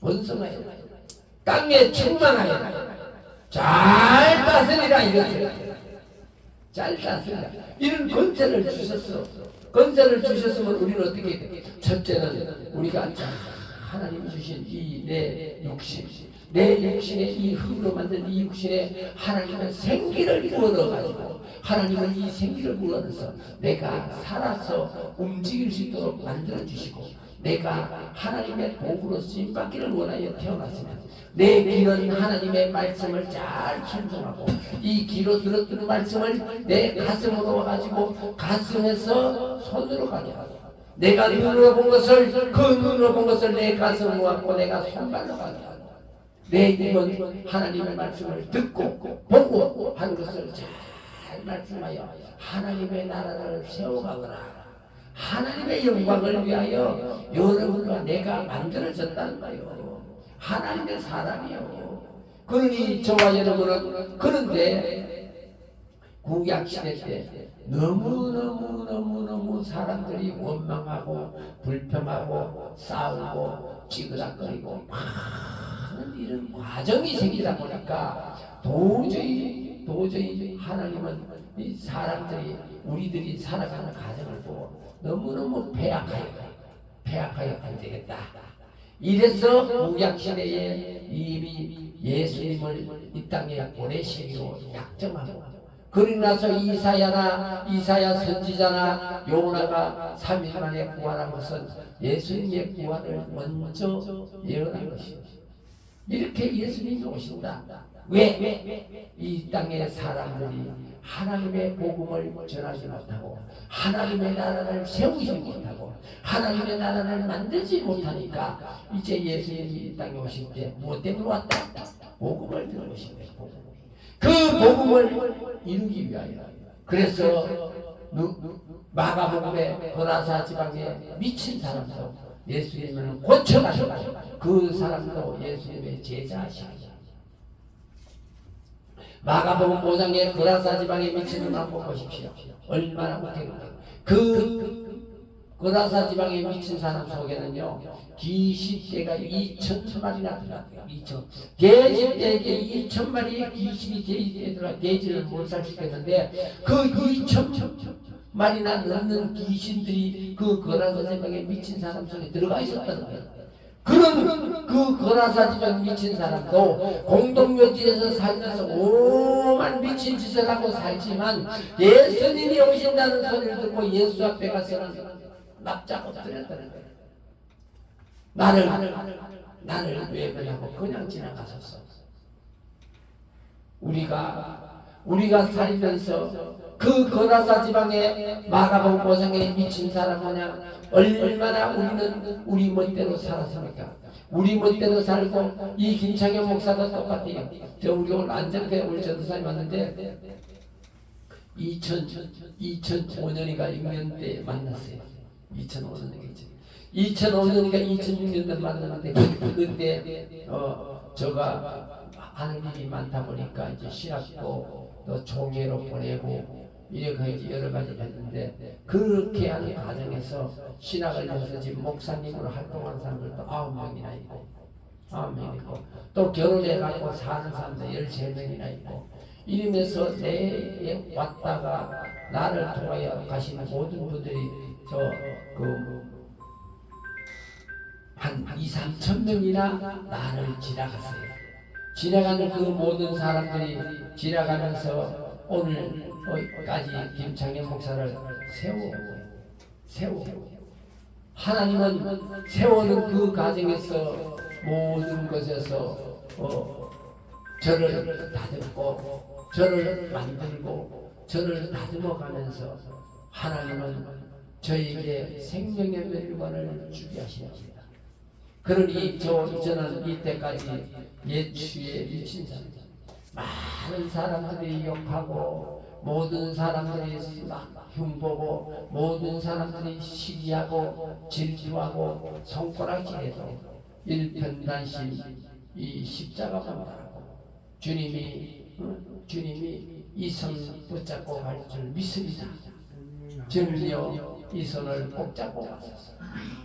번성하여라. 땅에 충만하여라. 잘 다스리라 이것을. 잘 다스리라. 이런 권세를 주셨어. 권세를 주셨으면 우리는 어떻게 돼? 첫째는 우리가 하나님 주신 이 내 육신, 내 육신에 이 흙으로 만든 이 육신에 하나님은 생기를 부어넣어가지고 하나님은 이 생기를 부어넣어서 내가 살아서 움직일 수 있도록 만들어주시고 내가 하나님의 도구로 쓰임받기를 원하여 태어났으면 내 귀는 하나님의 말씀을 잘 순종하고 이 귀로 들었던 말씀을 내 가슴으로 와가지고 가슴에서 손으로 가게 하고 내가 눈으로 본 것을 그 눈으로 본 것을 내 가슴으로 갖고 내가 손발로 가게 하고 내 입은 하나님의 말씀을 듣고 보고 하는 것을 잘 말씀하여 하나님의 나라를 세워가거라. 하나님의 영광을 위하여 여러분과 내가 만들어졌다는 거예요. 하나님의 사람이요. 그러니 저와 여러분은 그런데 구약시대 때 너무 사람들이 원망하고 불평하고 싸우고 찌그락거리고 많은 이런 과정이 생기다 보니까 도저히 하나님은 이 사람들이 우리들이 살아가는 과정을 보고 너무너무 배악하여 안 되겠다. 이래서 구약시대에 이미 예수님을 이 땅에 보내시기로 약정하고 그러고 나서 이사야 선지자나 요나가 3일 만에 구원한 것은 예수님의 구원을 먼저 예언한 것입니다. 이렇게 예수님이 오신다. 왜? 이 땅의 사람들이 하나님의 복음을 전하지 못하고 하나님의 나라를 세우지 못하고 하나님의 나라를 만들지 못하니까 이제 예수님이 이 땅에 오실 때 무엇 때문에 왔다? 복음을 들어 오신 거예요. 그 복음을 이루기 위하여. 그래서 마가복음에 고라사 지방에 미친 사람도 예수님을 고쳐가지고 그 사람도 예수님의 제자하십니다. 마가복음 5장에 고라사 지방에 미친 놈 한번 보십시오. 얼마나 못해요. 그 고라사 지방에 미친 사람 속에는요 귀신떼가 2,000마리나 들어갔대요. 2,000. 돼지떼에게 2,000마리의 귀신이 돼지를 몰살시켰는데 그 2,000마리나 넘는 귀신들이 그 고라사 지방에 미친 사람 속에 들어가 있었다는 거예요. 그런 그 고라사 지방 미친 사람도 공동묘지에서 살면서 오만 미친 짓을 하고 살지만 예수님이 오신다는 소리를 듣고 예수 앞에 가서는 납작 엎드렸다는 거예요. 나를 외면하고 그냥 지나가셨어. 우리가 살면서 그 고라사 지방에 마가복음 5장에 미친 사람 마냥 얼마나 우리는 우리 멋대로 살았습니까? 우리 멋대로 살고 이 김창현 목사도 똑같아요. 우리 오늘 안정대 우리 전도사님 왔는데 2005년인가 6년 때 만났어요. 2005년인가 2006년 만났는데 그때 제가 하는 일이 많다 보니까 이제 신학도 또 총회로 보내고 이렇게 여러 가지가 있는데 그렇게 하는 과정에서 신학을 위해서 지금 목사님으로 활동하는 사람들도 9명이나 있고 9명 있고 또 결혼해가지고 사는 사람도 13명이나 있고 이러면서 내 왔다가 나를 통하여 가시는 모든 분들이 한 2, 3천 명이나 나를 지나갔어요. 지나가는 그 모든 사람들이 지나가면서 오늘까지 김창현 목사를 세워 하나님은 세우는 그 과정에서 모든 것에서 저를 다듬고 저를 만들고 저를 다듬어가면서 하나님은 저에게 생명의 멸관을 주게 하십니다. 그러니 저는 이때까지 예추에 미친 사람, 많은 사람들이 욕하고 모든 사람들이 막 흉보고 모든 사람들이 시기하고 질투하고 손가락질해도 일편단심 이 십자가만 바라고 주님이 이 손 붙잡고 갈 줄 믿습니다. 주님요 이 손을 꼭 잡고 가소서.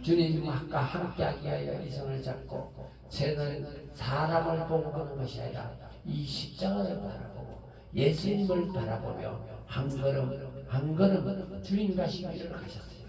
주님 아까 함께하기 위하여 이 손을 잡고 저는 사람을 보고 가는 것이 아니라 이 십자가를 바라보고 예수님을 바라보며 한 걸음 주님 가신 길을 가셨어요.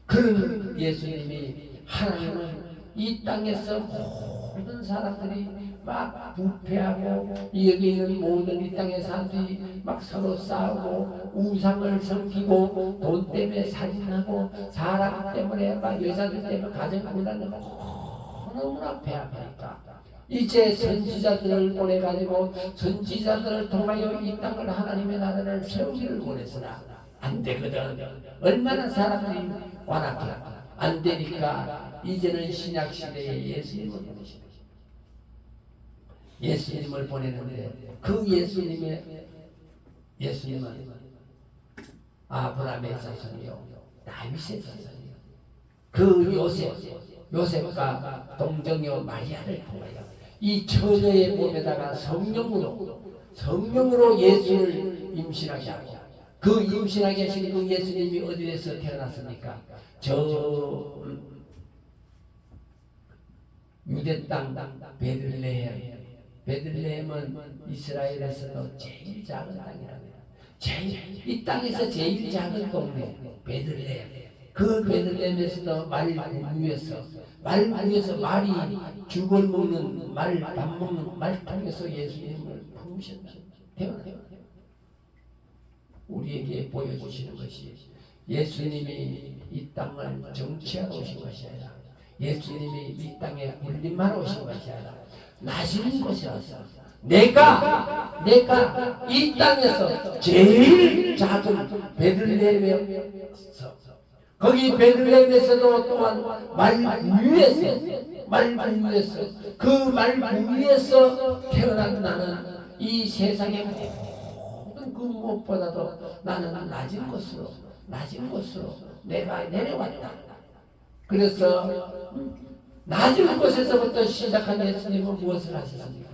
그 예수님이 하나님은 이 땅에서 모든 사람들이 막 부패하고 여기 있는 모든 이 땅의 사람들이 막 서로 싸우고 우상을 섬기고 돈 때문에 살인하고 사람 때문에 막 여자들 때문에 가정분란을 너무나 배합하니까 이제 선지자들을 보내가지고 선지자들을 통하여 이 땅을 하나님의 나라를 세우기를 원했으나 안 되거든. 얼마나 사람들이 완악해 안 되니까 이제는 신약 시대에 예수님을 보내십니다. 예수님을 보내는데 그 예수님은 아브라함의 자손이요 다윗의 자손이요 그 요셉과 동정녀 마리아를 통하여 이 처녀의 몸에다가 성령으로 예수를 임신하게 하고 그 임신하게 하신 그 예수님이 어디에서 태어났습니까? 저 유대 땅 베들레헴은 이스라엘에서도 제일 작은 땅이랍니다. 이 땅에서 제일 작은 동네 베들레헴. 그 베들레헴에서도 말 위에서 말이 죽을 먹는 밥 먹는 말 통해서 예수님을 품으셨다. 태어나요. 우리에게 보여주시는 것이 예수님이 이 땅을 정치하러 오신 것이 아니라 예수님이 이 땅에 울림하러 오신 것이 아니라 나시는 곳에 와서 내가 이 땅에서 제일 작은 베들레헴에서 거기 베들레헴에서도 또한 말 위에서 그 말 위에서 태어난 나는 이 세상의 모든 그 무엇보다도 나는 낮은 곳으로 내가 내려왔다. 그래서 낮은 곳에서부터 시작한 예수님은 무엇을 하셨습니까?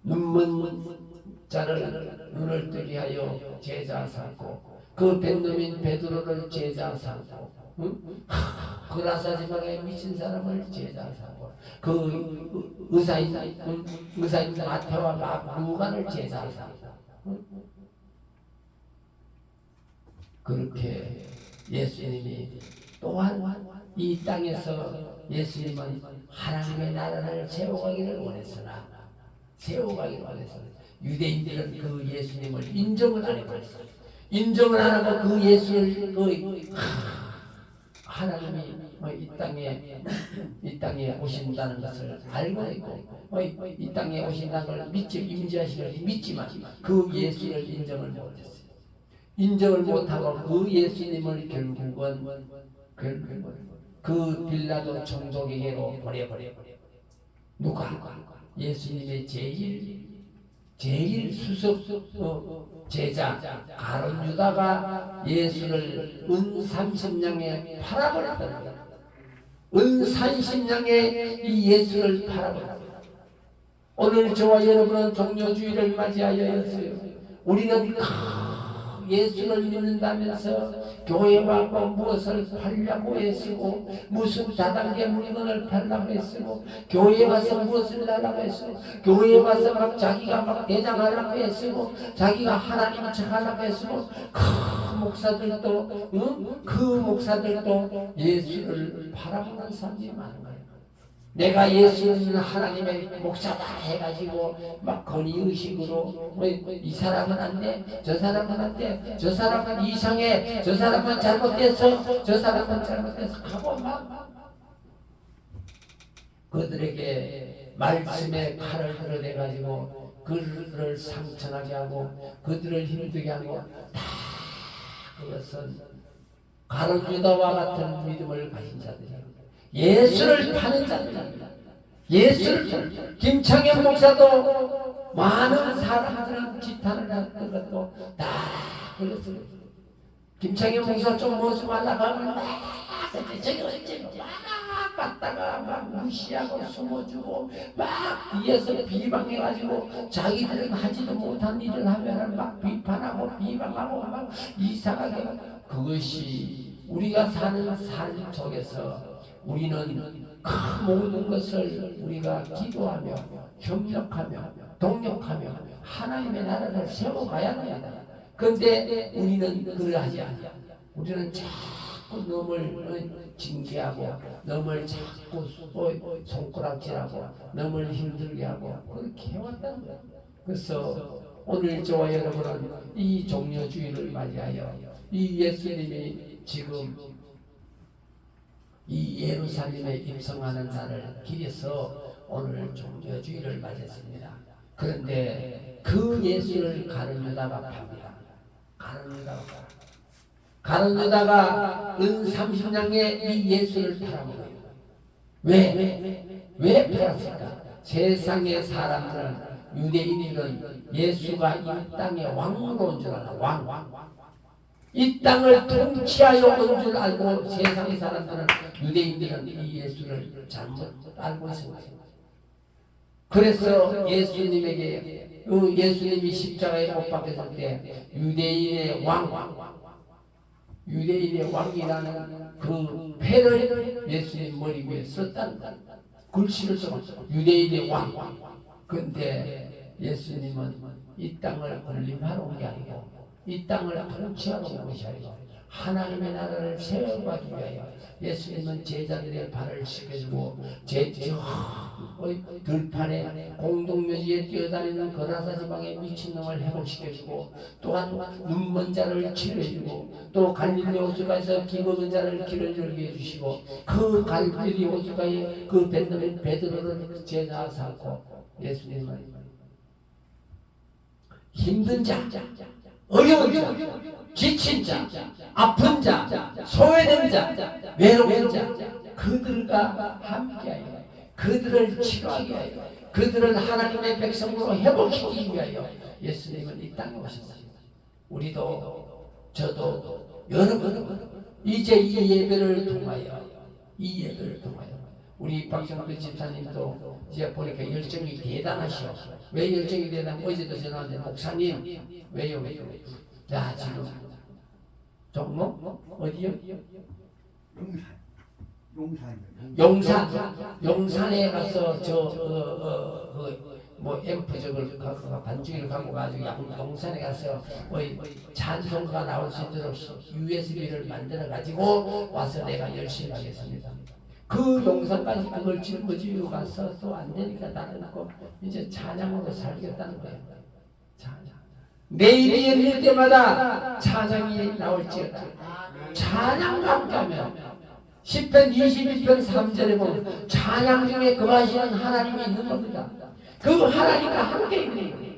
눈먼 자를 눈을 뜨게 하여 제자 삼고 그 뱃놈인 베드로를 제자 삼고 그 라사지방에 미친 사람을 제자 삼고 그 의사인 마태와 마가를 제자 삼고 그렇게 예수님이 또한 이 땅에서 예수님은 하나님의 나라를 세워가기를 원했으나 유대인들은 그 예수님을 인정을 안 해버렸어요. 인정을 안 하고 그 예수를 하나님이 이 땅에 오신다는 것을 알고 있고 이 땅에 오신다는 걸 임재하시기를 믿지만 그 예수를 인정을 못했어요. 인정을 못하고 그 예수님을 결국은 그 빌라도 총독에게로 보내버려. 누가? 예수님의 제일 수석 제자 가룟 유다가 예수를 은 30냥에 팔아버렸다는 거예요. 은 30냥에 이 예수를 팔아버렸다. 오늘 저와 여러분은 종료주의를 맞이하여였어요. 우리는 예수를 믿는다면서 교회 와고 무엇을 팔려고 애쓰고 무슨 다단계 물건을 팔려고 애쓰고 교회에 와서 무엇을 하려고 애쓰고 교회에 와서 막 자기가 막 대장하려고 애쓰고 자기가 하나님인 척하려고 애쓰고 그 목사들도 예수를 바라보는 사람들이 많은 거예요. 내가 예수는 하나님의 목사다 해가지고 막 권위의식으로 이 사람은 안 돼, 저 사람은 안 돼, 저 사람은 이상해, 저 사람은 잘못됐어, 저 사람은 잘못됐어 하고 막 그들에게 말씀의 칼을 들어대가지고 그들을 상처나게 하고 그들을 힘들게 하고 다 그것은 가룟 유다와 같은 믿음을 가진 자들이에요. 예수를 파는 자들입니다. 예수를 김창현 목사도 많은 사람들은 기탄을 했던 것도 다 그랬어요. 김창현 목사 좀 모지 말라고 하면 저기 막 갔다가 막 무시하고 숨어주고 막 뒤에서 비방해가지고 자기들은 하지도 못한 일을 하면 막 비판하고 비방하고 막 이상하게 그것이 우리가 사는 삶 속에서 우리는 그 모든 것을 우리가 기도하며 협력하며 동력하며 하나님의 나라를 세워가야 합니다. 그런데 우리는 그러하지 않아요. 우리는 자꾸 놈을 징계하고 놈을 자꾸 손가락질하고 놈을 힘들게 하고 그렇게 해왔다는 거예요. 그래서 오늘 저와 여러분은 이 종려주의를 맞이하여 이 예수님이 지금 이 예루살렘에 입성하는 날을 기려서 오늘 종려주의를 맞았습니다. 그런데 그 예수를 가룟 유다가 팝니다. 가룟 유다가 은 30냥에 이 예수를 팔아먹어요. 왜 팔았을까? 세상의 사람들은 유대인들은 예수가 이 땅의 왕으로 온 줄 알아. 이 땅을 통치하여 온 줄 알고 세상의 사람들은 유대인들은 이 예수를 잘못 알고 있습니다. 그래서 예수님에게 예수님이 십자가에 못 박혔을 때 유대인의 왕이라는 그 패를 예수님 머리 위에 썼다는 거예요. 글씨를 써 유대인의 왕. 그런데 예수님은 이 땅을 군림하러 온 게 아니고 이 땅을 통치하러 온 것이 아니고 하나님의 나라를 세워가기 위하여 예수님은 제자들의 발을 씻겨주고 들판에 공동묘지에 뛰어다니는 거라사 지방의 미친놈을 회복시켜주고 또한 눈먼 자를 치료해주고 또 갈릴리 호수가에서 기먹은 자를 길을 열게 해주시고 그 갈릴리 호수가에 그 베드로를 제자 삼고 예수님은 힘든 자 어려운 자, 지친 자, 아픈 자, 소외된 자, 외로운 자, 그들과 함께하여 그들을 치료하기 위하여 그들을 하나님의 백성으로 회복시키기 위하여 예수님은 이 땅에 오셨습니다. 우리도 저도 여러분 이제 이 예배를 통하여 우리 박정근 집사님도 이제 보니까 열정이 대단하시오. 왜 열정이 대단하고 어제도 전화왔는데 목사님 왜요? 야 지금 종목 어디요? 용산에 가서 뭐 앰프 저걸 반죽이를 갖고 가지고 용산에 가서 찬송가 나올 수 있도록 USB를 만들어 가지고 와서 내가 열심히 하겠습니다. 그 용산까지 그걸 짊어지고 가서 또 안 되니까 나는 이제 찬양으로 살겠다는 거예요. 내일이 열릴 때마다 찬양이 나올지어다. 찬양과 함께하면 10편 22편 3절에 보면 찬양 중에 거하시는 하나님이 있는 겁니다. 그 하나님과 함께 있는 거예요.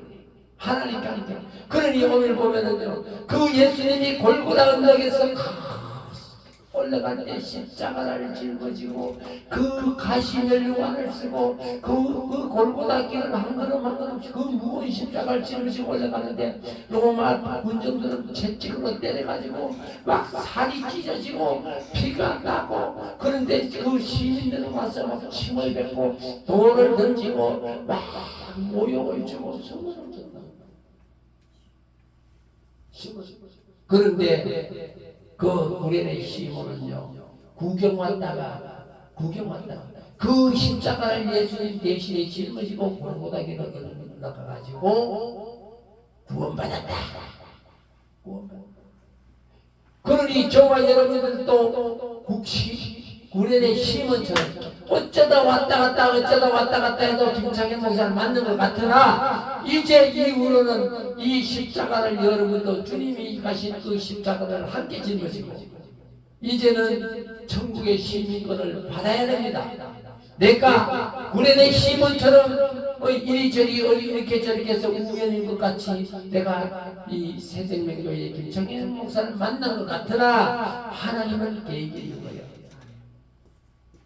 하나님과 함께. 그러니 오늘 보면은요, 그 예수님이 골고다 언덕에서 올라갈 때 십자가를 짊어지고 그 가시면류관을 쓰고 그 골고다 길을 한 걸음 한 걸음씩 그 무거운 십자가를 짊어지고 올라가는데 로마 군정들은 채찍으로 때려가지고 막 살이 찢어지고 피가 나고 그런데 그 시민들은 와서 막 침을 뱉고 돌을 던지고 막 모욕을 주고 성을 줬다. 그런데 그 구레네 시몬은요, 구경 왔다가 그 십자가를 예수님 대신에 짊어지고 골고다기로 올라가가지고 구원받았다. 그러니 저와 여러분들도 구레네 시몬처럼 어쩌다 왔다 갔다 해도 김창현 목사를 만난 것 같으나 이제 이후로는 이 십자가를 여러분도 주님이 가신 그 십자가를 함께 짊어지고 이제는 천국의 시민권을 받아야 됩니다. 내가 구레네 시몬처럼 이리저리 이렇게 저렇게 해서 우연인 것 같이 내가 이 새생명교회 김창현 목사를 만난 것 같으나 하나님은 계획이 있는 거예요.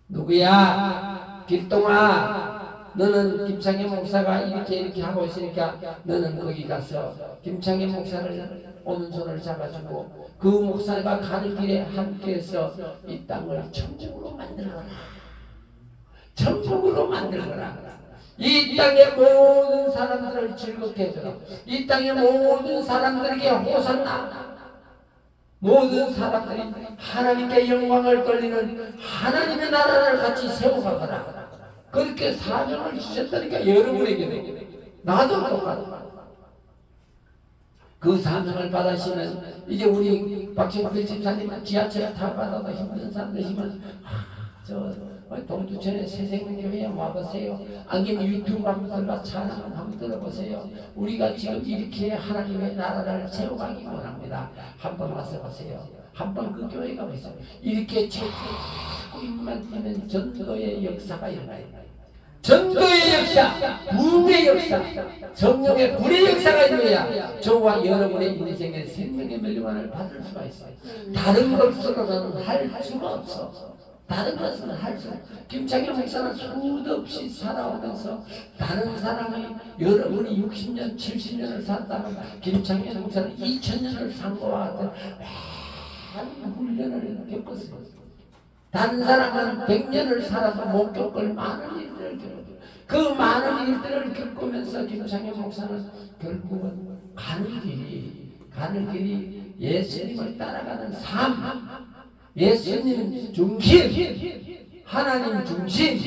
누구야? 길동아, 너는 김창현 목사가 이렇게 하고 있으니까 너는 거기 가서 김창현 목사를 오른손을 잡아주고 그 목사가 가는 길에 함께해서 이 땅을 천국으로 만들어라. 천국으로 만들어라. 이 땅의 모든 사람들을 즐겁게 해줘라. 이 땅의 모든 사람들에게 호산나. 모든 사람들이 하나님께 영광을 돌리는 하나님의 나라를 같이 세워가거라. 그렇게 사명을 주셨다니까 여러분에게도 나도 똑같아. 그 사명을 받으시면 이제 우리 박정필 집사님 지하철 타고 가다가 힘든 사람들이시면 동두천에 새생명교회에 와보세요. 아니면 유튜브 한번 찬양 한번 들어보세요. 우리가 지금 이렇게 하나님의 나라를 세워가기 원합니다. 한번 와서 보세요. 한번 그 교회 가보세요. 이렇게 자꾸 입만 뜨면 전도의 역사가 일어나요. 전도의 역사, 부흥의 역사, 성령의 불의 역사가 있어야 저와 여러분의 인생의 생명의 멸류관을 받을 수가 있어요. 다른 것으로는 할 수가 없어. 다른 것은 할 수 없어. 김창현 목사는 수도 없이 살아오면서 다른 사람이 여러분이 60년, 70년을 살았다면 김창현 목사는 2000년을 산 것과 같은 많은 훈련을 겪었어요. 다른 사람은 100년을 살아도 못 겪을 많은 일들을 겪었어요. 그 많은 일들을 겪으면서 김창현 목사는 결국은 가는 길이 예수님을 따라가는 삶, 예수님 중심, 하나님 중심,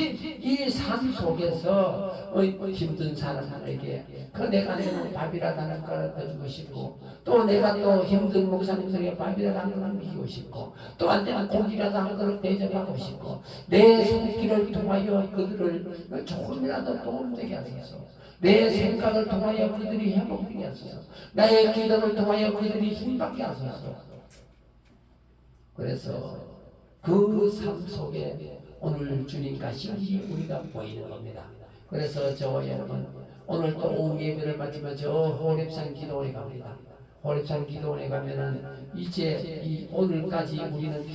이 삶 속에서 힘든 사람들에게 내가 내는 밥이라도 하나 깔아주고 싶고 또 내가 또 힘든 목사님들에게 밥이라도 하나 남기고 싶고 또 안 되면 고기라도 한 그릇 대접하고 싶고 내 손길을 통하여 그들을 조금이라도 도움되게 하소서. 내 생각을 통하여 그들이 행복하게 하소서. 나의 기도를 통하여 그들이 힘받게 하소서. 그래서 그 삶 속에 오늘 주님 가시니 우리가 보이는 겁니다. 그래서 저와 여러분 오늘 또 오후 예배를 마치면 저 호렙산 기도원에 갑니다. 호렙산 기도원에 가면은 이제 이 오늘까지 우리는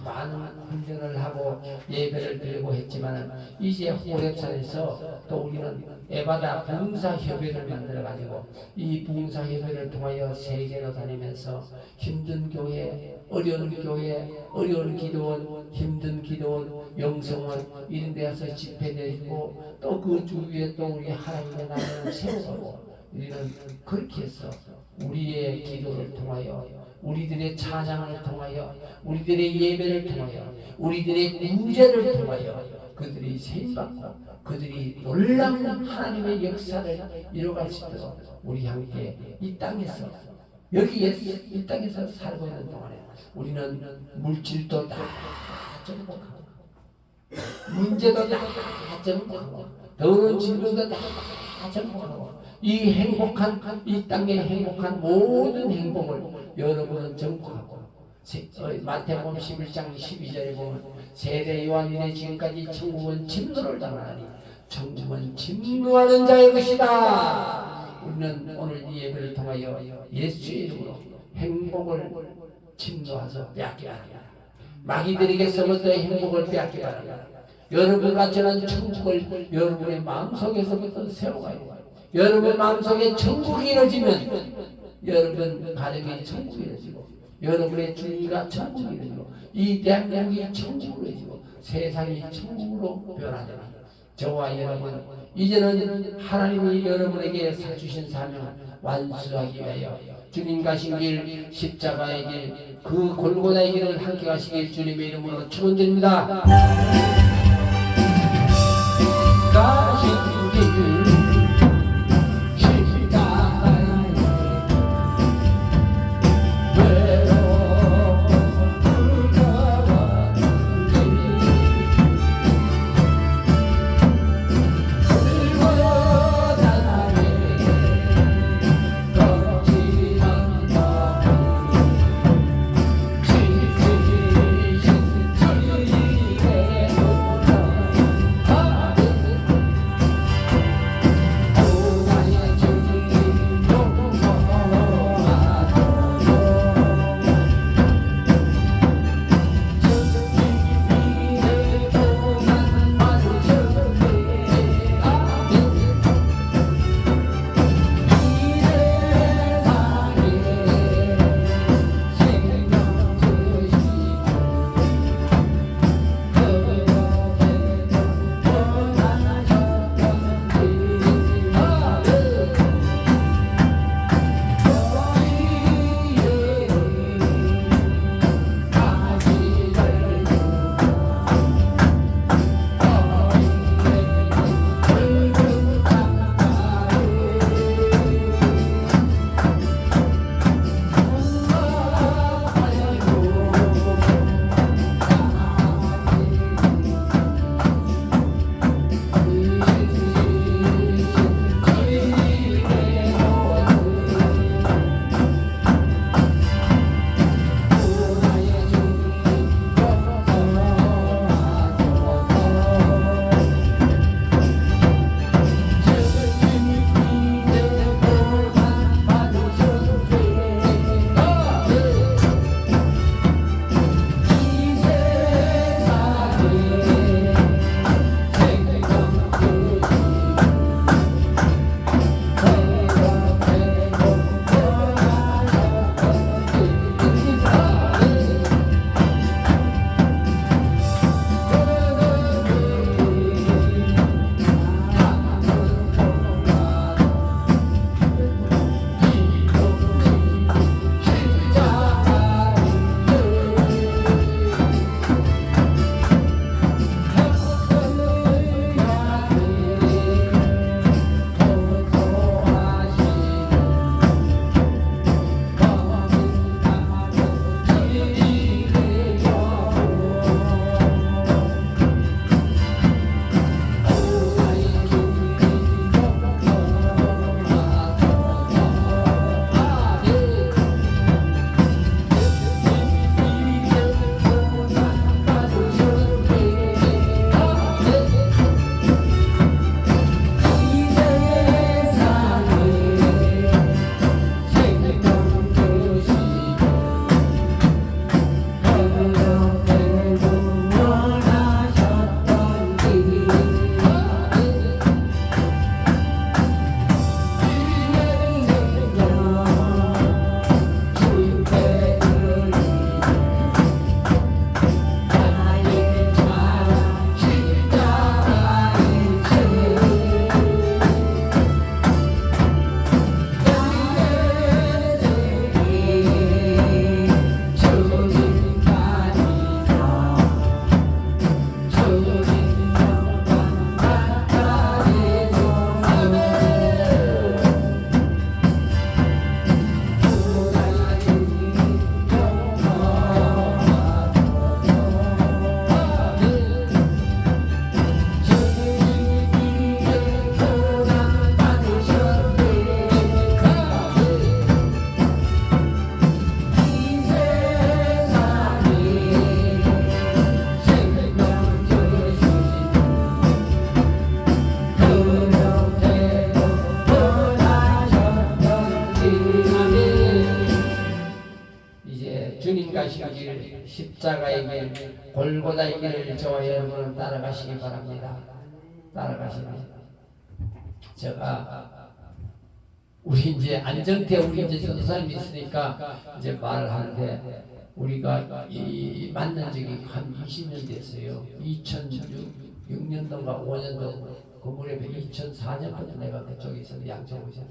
많은 훈련을 하고 예배를 드리고 했지만 이제 호렙산에서 또 우리는 에바다 봉사협회를 만들어 가지고 이 봉사협회를 통하여 세계로 다니면서 힘든 교회, 어려운 교회, 어려운 기도원, 힘든 기도원, 영성원 이런 데서 집회되고 또 그 주위에 또 우리 하나님의 나라를 세우고 우리는 그렇게 해서 우리의 기도를 통하여 우리들의 찬양을 통하여 우리들의 예배를 통하여 우리들의 구제를 통하여 그들이 세임받고 그들이 놀라운 하나님의 역사를 이뤄갈 수 있도록 우리 함께 이 땅에서 이 땅에서 살고 있는 동안에 우리는 물질도 다 정복하고 문제도 다 정복하고 더러운 질병도 다 정복하고 이 행복한 이 땅의 행복한 모든 행복을 여러분은 정복하고 마태복음 11장 12절에 보면 세례 요한이네 지금까지 천국은 진노를 당하니 천국은 진노하는 자의 것이다. 우리는 오늘 이 예배를 통하여 예수의 이름으로 행복을 진노하서 빼앗게 하라. 마귀들에게서부터 행복을 빼앗게 하라. 여러분과 저는 천국을 여러분의 마음속에서부터 세워가야 돼요. 여러분 마음속에 천국이 이루어지면 여러분 가정이 천국이 이루어지고 여러분의 주위가 천국이 이루어지고 이 대한민국이 천국으로 이루어지고 세상이 천국으로 변화되는 저와 여러분 이제는 하나님이 여러분에게 주신 사명을 완수하기 위하여 주님 가신 길 십자가의 길 그 골고다의 길을 함께 가시길 주님의 이름으로 축원드립니다. 가신 길 십자가의 외로운 걸어가는 길 골고다의 거칠한 십자가의 길, 골고다의 길을 저와 여러분은 따라가시기 바랍니다. 따라가시면 제가 우리 이제 안정태 우리 이제 전도사님이 있으니까 이제 말을 하는데 우리가 이 만난 적이 한 20년 됐어요. 2006년도인가 5년도 그 무렵에 2004년부터 내가 그쪽에 있었는데 양천구에서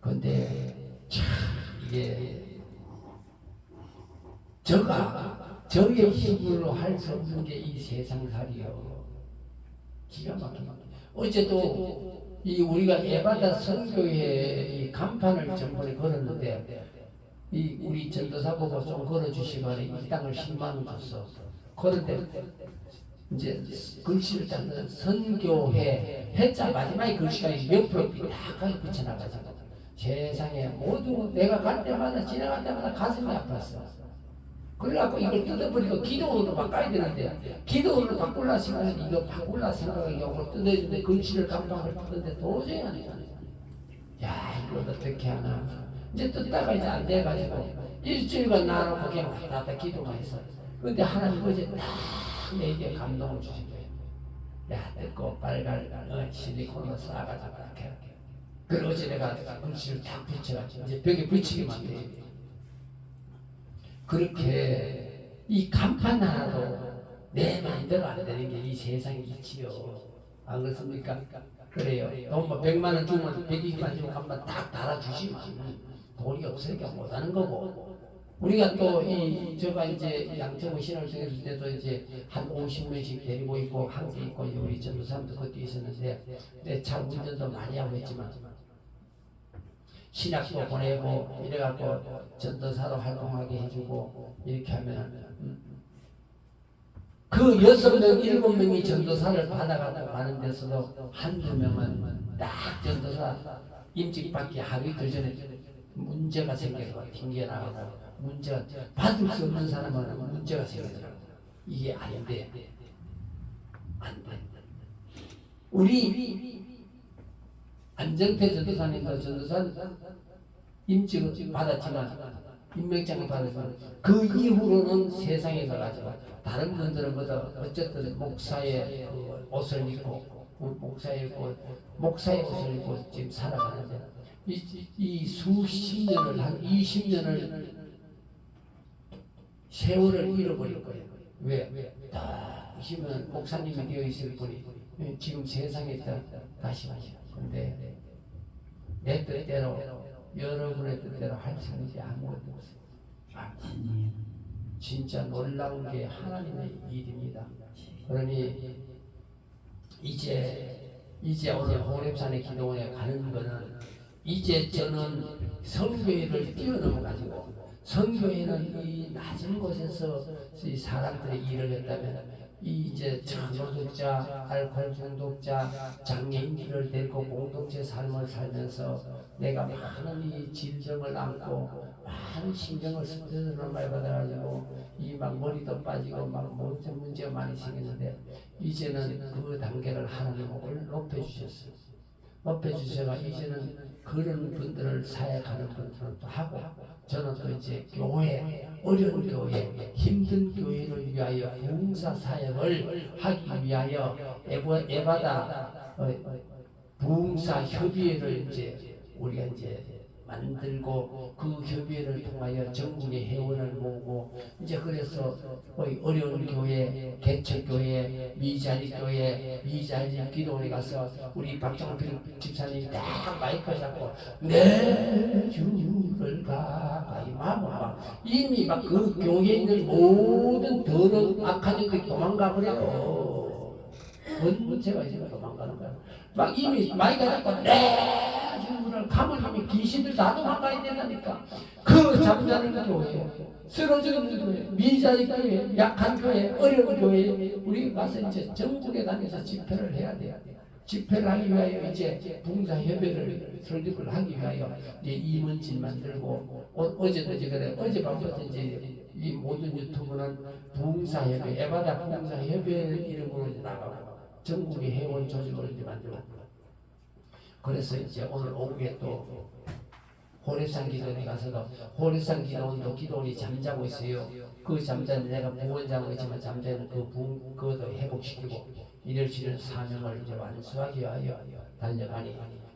근데 참 이게 저의 힘으로 할 수 없는 게 이 세상살이요. 기가 막히게. 어제도 이 우리가 에바다 선교회 이 간판을 전번에 걸었는데 이 우리 전도사 보고 좀 걸어주시고 이 땅을 10만 원 줬어. 그런데 이제 글씨를 땄는 선교회 해자 마지막에 글씨가 옆으로 딱 붙여나가지고 세상에 모두 내가 갈 때마다 지나갈 때마다 가슴이 아팠어. 그래갖고 이걸 뜯어버리고 기도로 바꿔야 되는데 기도로 바꾸려 생각하면 이거 바꾸려 생각하면 이걸 뜯어주는데 글씨를 깜빡을 뜯는데 도저히 안 돼. 야 이걸 어떻게 하나. 이제 뜯다가 이제 안 돼가지고 일주일간 나눠놓고 그냥 왔다 갔다 기도만 했어. 근데 하나님 어제 딱 내게 감동을 주신 거예요. 야 뜯고 빨간 실리콘으로 싸가지고 이렇게. 그리고 어제 내가 글씨를 딱 붙여가지고 이제 벽에 붙이기만 돼. 그렇게 이 간판 하나도 내 마음대로 안 되는 게 이 세상에 있지요. 안 그렇습니까? 그래요. 돈 뭐 100만 원 주면 120만 주면 한번 딱 달아주지만 돈이 없으니까 못하는 거고. 우리가 또 제가 이제 양천구 신을 정했을 때도 이제 한 50명씩 데리고 있고 한 개 있고 우리 전도사람도 그때 있었는데 내 차 운전도 많이 하고 있지만 신학도 보내고 이래갖고 전도사로 활동하게 해주고 이렇게 하면 그 6명, 7명이 전도사를 받아가고 가는 데서도 한두 명은 딱 전도사 임직받기 하기 그 전에 문제가 생겨서 튕겨나가고 문제가 받을 수 없는 사람은 문제가 생기더라고. 이게 안 돼. 안 돼. 우리 안정태 전도사님도 전도사 임직을 받았지만 임명장을 받았지만 그 이후로는 세상에 가가지고 다른 분들은 어쨌든 목사의 그 옷을 입고 목사의 옷을 입고 지금 살아가는데 이 수십 년을 한 20년을 세월을 잃어버릴 거예요. 왜? 다 보시면 목사님이 되어 있을 분이 지금 세상에 다시 가시고 근데 내 뜻대로 여러분의 뜻대로 할 수 있는 게 아무것도 없어요. 진짜 놀라운 게 하나님의 일입니다. 그러니 이제 오늘 호렙산의 기도원에 가는 거는 이제 저는 선교회를 뛰어넘어 가지고 선교회는 이 낮은 곳에서 이 사람들의 일을 했다면 이제 저노동자, 알코올 중독자, 장애인들을 데리고 공동체 삶을 살면서 내가 많은 이 질병을 안고 많은 신경을 스트레스를 많이 받아가지고 이 막 머리도 빠지고 막 모든 문제가 많이 생겼는데 이제는 그 단계를 하나님은 높여주셨어요. 높여주셔가 이제는 그런 분들을 사역하는 분들은 또 하고 저는 또 이제 교회, 어려운 교회, 힘든 교회를 위하여 봉사 사역을 하기 위하여 에바다 봉사 협의회를 이제 우리가 이제 만들고 그 협의회를 통하여 전국의 회원을 모으고 이제 그래서 어려운 교회, 개척교회, 미자립교회, 미자립 기도원에 가서 우리 박정필 집사님이 딱 마이크 잡고 내 주를 가까이 막 이미 막 그 교회에 있는 모든 더러운 악한 영들이 도망가 버려요. 문제가 있으면 도망가는 거야. 막 이미 마이크 잡고 내 주를 가면 이미 귀신들 다 도망가야 된다니까. 그 잠자는 교회, 쓰러지는 교회, 미자립 교회, 약한 교회, 어려운 교회 우리 가서 이제 전국에 다니면서 집회를 해야 돼요. 집회를 하기 위하여 이제 봉사협회를 설립을 하기 위하여 이제 임원진 만들고 어제도 이제 그래 어젯밤부터 이제 이 모든 유튜브는 봉사협회 에바다 봉사협회 이름으로 이제 나가고 전국의 회원 조직을 이제 만들고 그래서 이제 오늘 오후에 또 호렙산 기도원에 가서도 호렙산 기도원도 기도원이 잠자고 있어요. 그 잠자는 내가 부원장으로 있지만 잠자는 그것도 회복시키고 이럴 수 있는 사명을 이제 완수하기 위하여 달려가니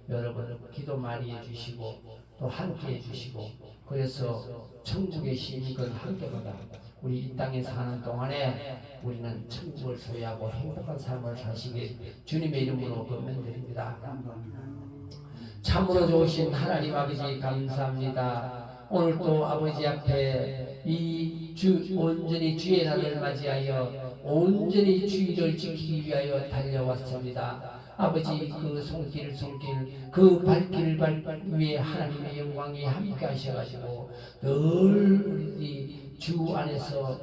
여러분 기도 많이 해주시고 또 함께 해주시고 그래서 천국의 시민권 함께보다 우리 이 땅에 사는 동안에 우리는 천국을 소유하고 행복한 삶을 사시길 주님의 이름으로 권면드립니다. 참으로 좋으신 하나님 아버지 감사합니다. 오늘도 아버지 앞에 이 주 온전히 주의 날을 맞이하여 온전히 주의를 지키기 위하여 달려왔습니다. 아버지 그 손길 그 발길 위에 하나님의 영광이 함께 하셔가지고 늘 우리 주 안에서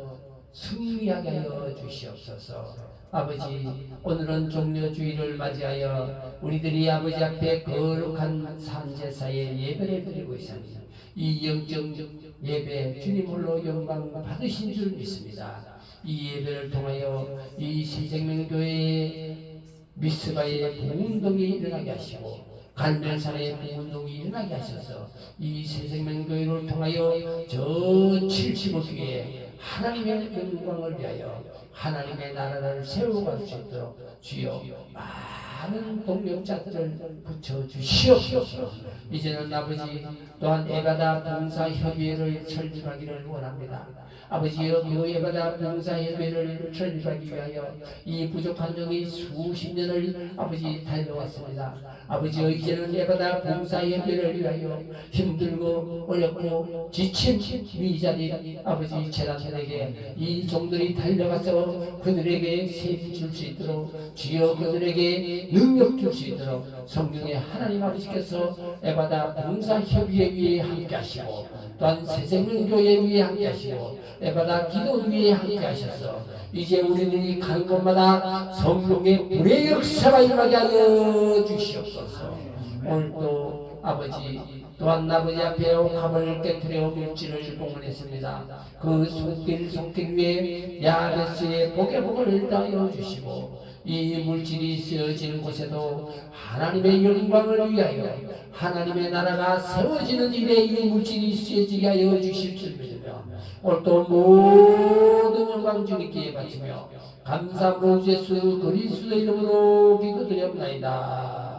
승리하게 하여 주시옵소서. 아버지 오늘은 종려주의를 맞이하여 우리들이 아버지 앞에 거룩한 산제사의 예배를 드리고 있습니다. 이 영적 예배 주님 홀로 영광 받으신 줄 믿습니다. 이 예배를 통하여 이 새생명교회의 미스바의 부운동이 일어나게 하시고 간별산의 부운동이 일어나게 하셔서 이 새생명교회를 통하여 저 70억교회 하나님의 영광을 위하여 하나님의 나라를 세워갈 수 있도록 주여 많은 동력자들을 붙여주시옵소서. 이제는 아버지 또한 에바다 봉사협의회를 설립하기를 원합니다. 아버지여 그 에바다 봉사협의회를 설립하기 위하여 이 부족한 종이 수십 년을 아버지 달려왔습니다. 아버지여 이제는 에바다 봉사협의회를 위하여 힘들고 어렵고 지친 미자리 아버지 재단들에게 이 종들이 달려가서 그들에게 세임 줄 수 있도록 주여 그들에게 능력 줄 수 있도록 성령의 하나님 아버지께서 에바다 봉사협의회 위에 함께 하시고 또한 새생명교회 위에 함께 하시고 에바다 기도 위에 함께 하셔서 이제 우리들이 가는 곳마다 성령의 불의 역사가 일어나게 하여 주시옵소서. 오늘도 아버지 또한 아버지 앞에 옥합을 깨뜨려 물질을 봉헌했습니다. 그 손길 위에 야베스의 복의 복을 따여 주시고 이 물질이 쓰여지는 곳에도 하나님의 영광을 위하여 하나님의 나라가 세워지는 일에 이 물질이 쓰여지게 하여 주실 줄 믿으며 오늘도 모든 영광 주님께 바치며 감사함으로 예수 그리스도의 이름으로 기도드렸나이다.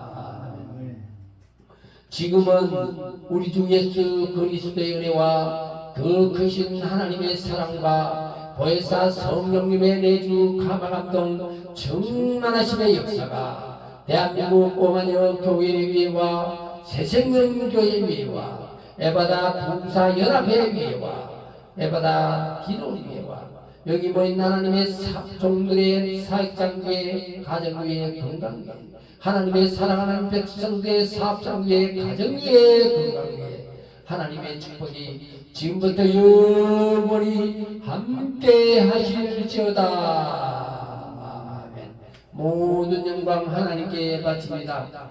지금은 우리 주 예수 그리스도의 은혜와 그 크신 하나님의 사랑과 보혜사 성령님의 내주 감화감동 충만하심의 역사가 대한민국 오마녀 교회 위에와 새생명교회 위에와 에바다 봉사연합회 위에와 에바다 기도 위에와 여기 모인 하나님의 종들의 사역장교회 가정교회 건강교회 하나님의 사랑하는 백성들의 사업장교회 가정교회 건강교회 하나님의 축복이 지금부터 영원히 함께 하실지어다. 아멘. 모든 영광 하나님께 바칩니다.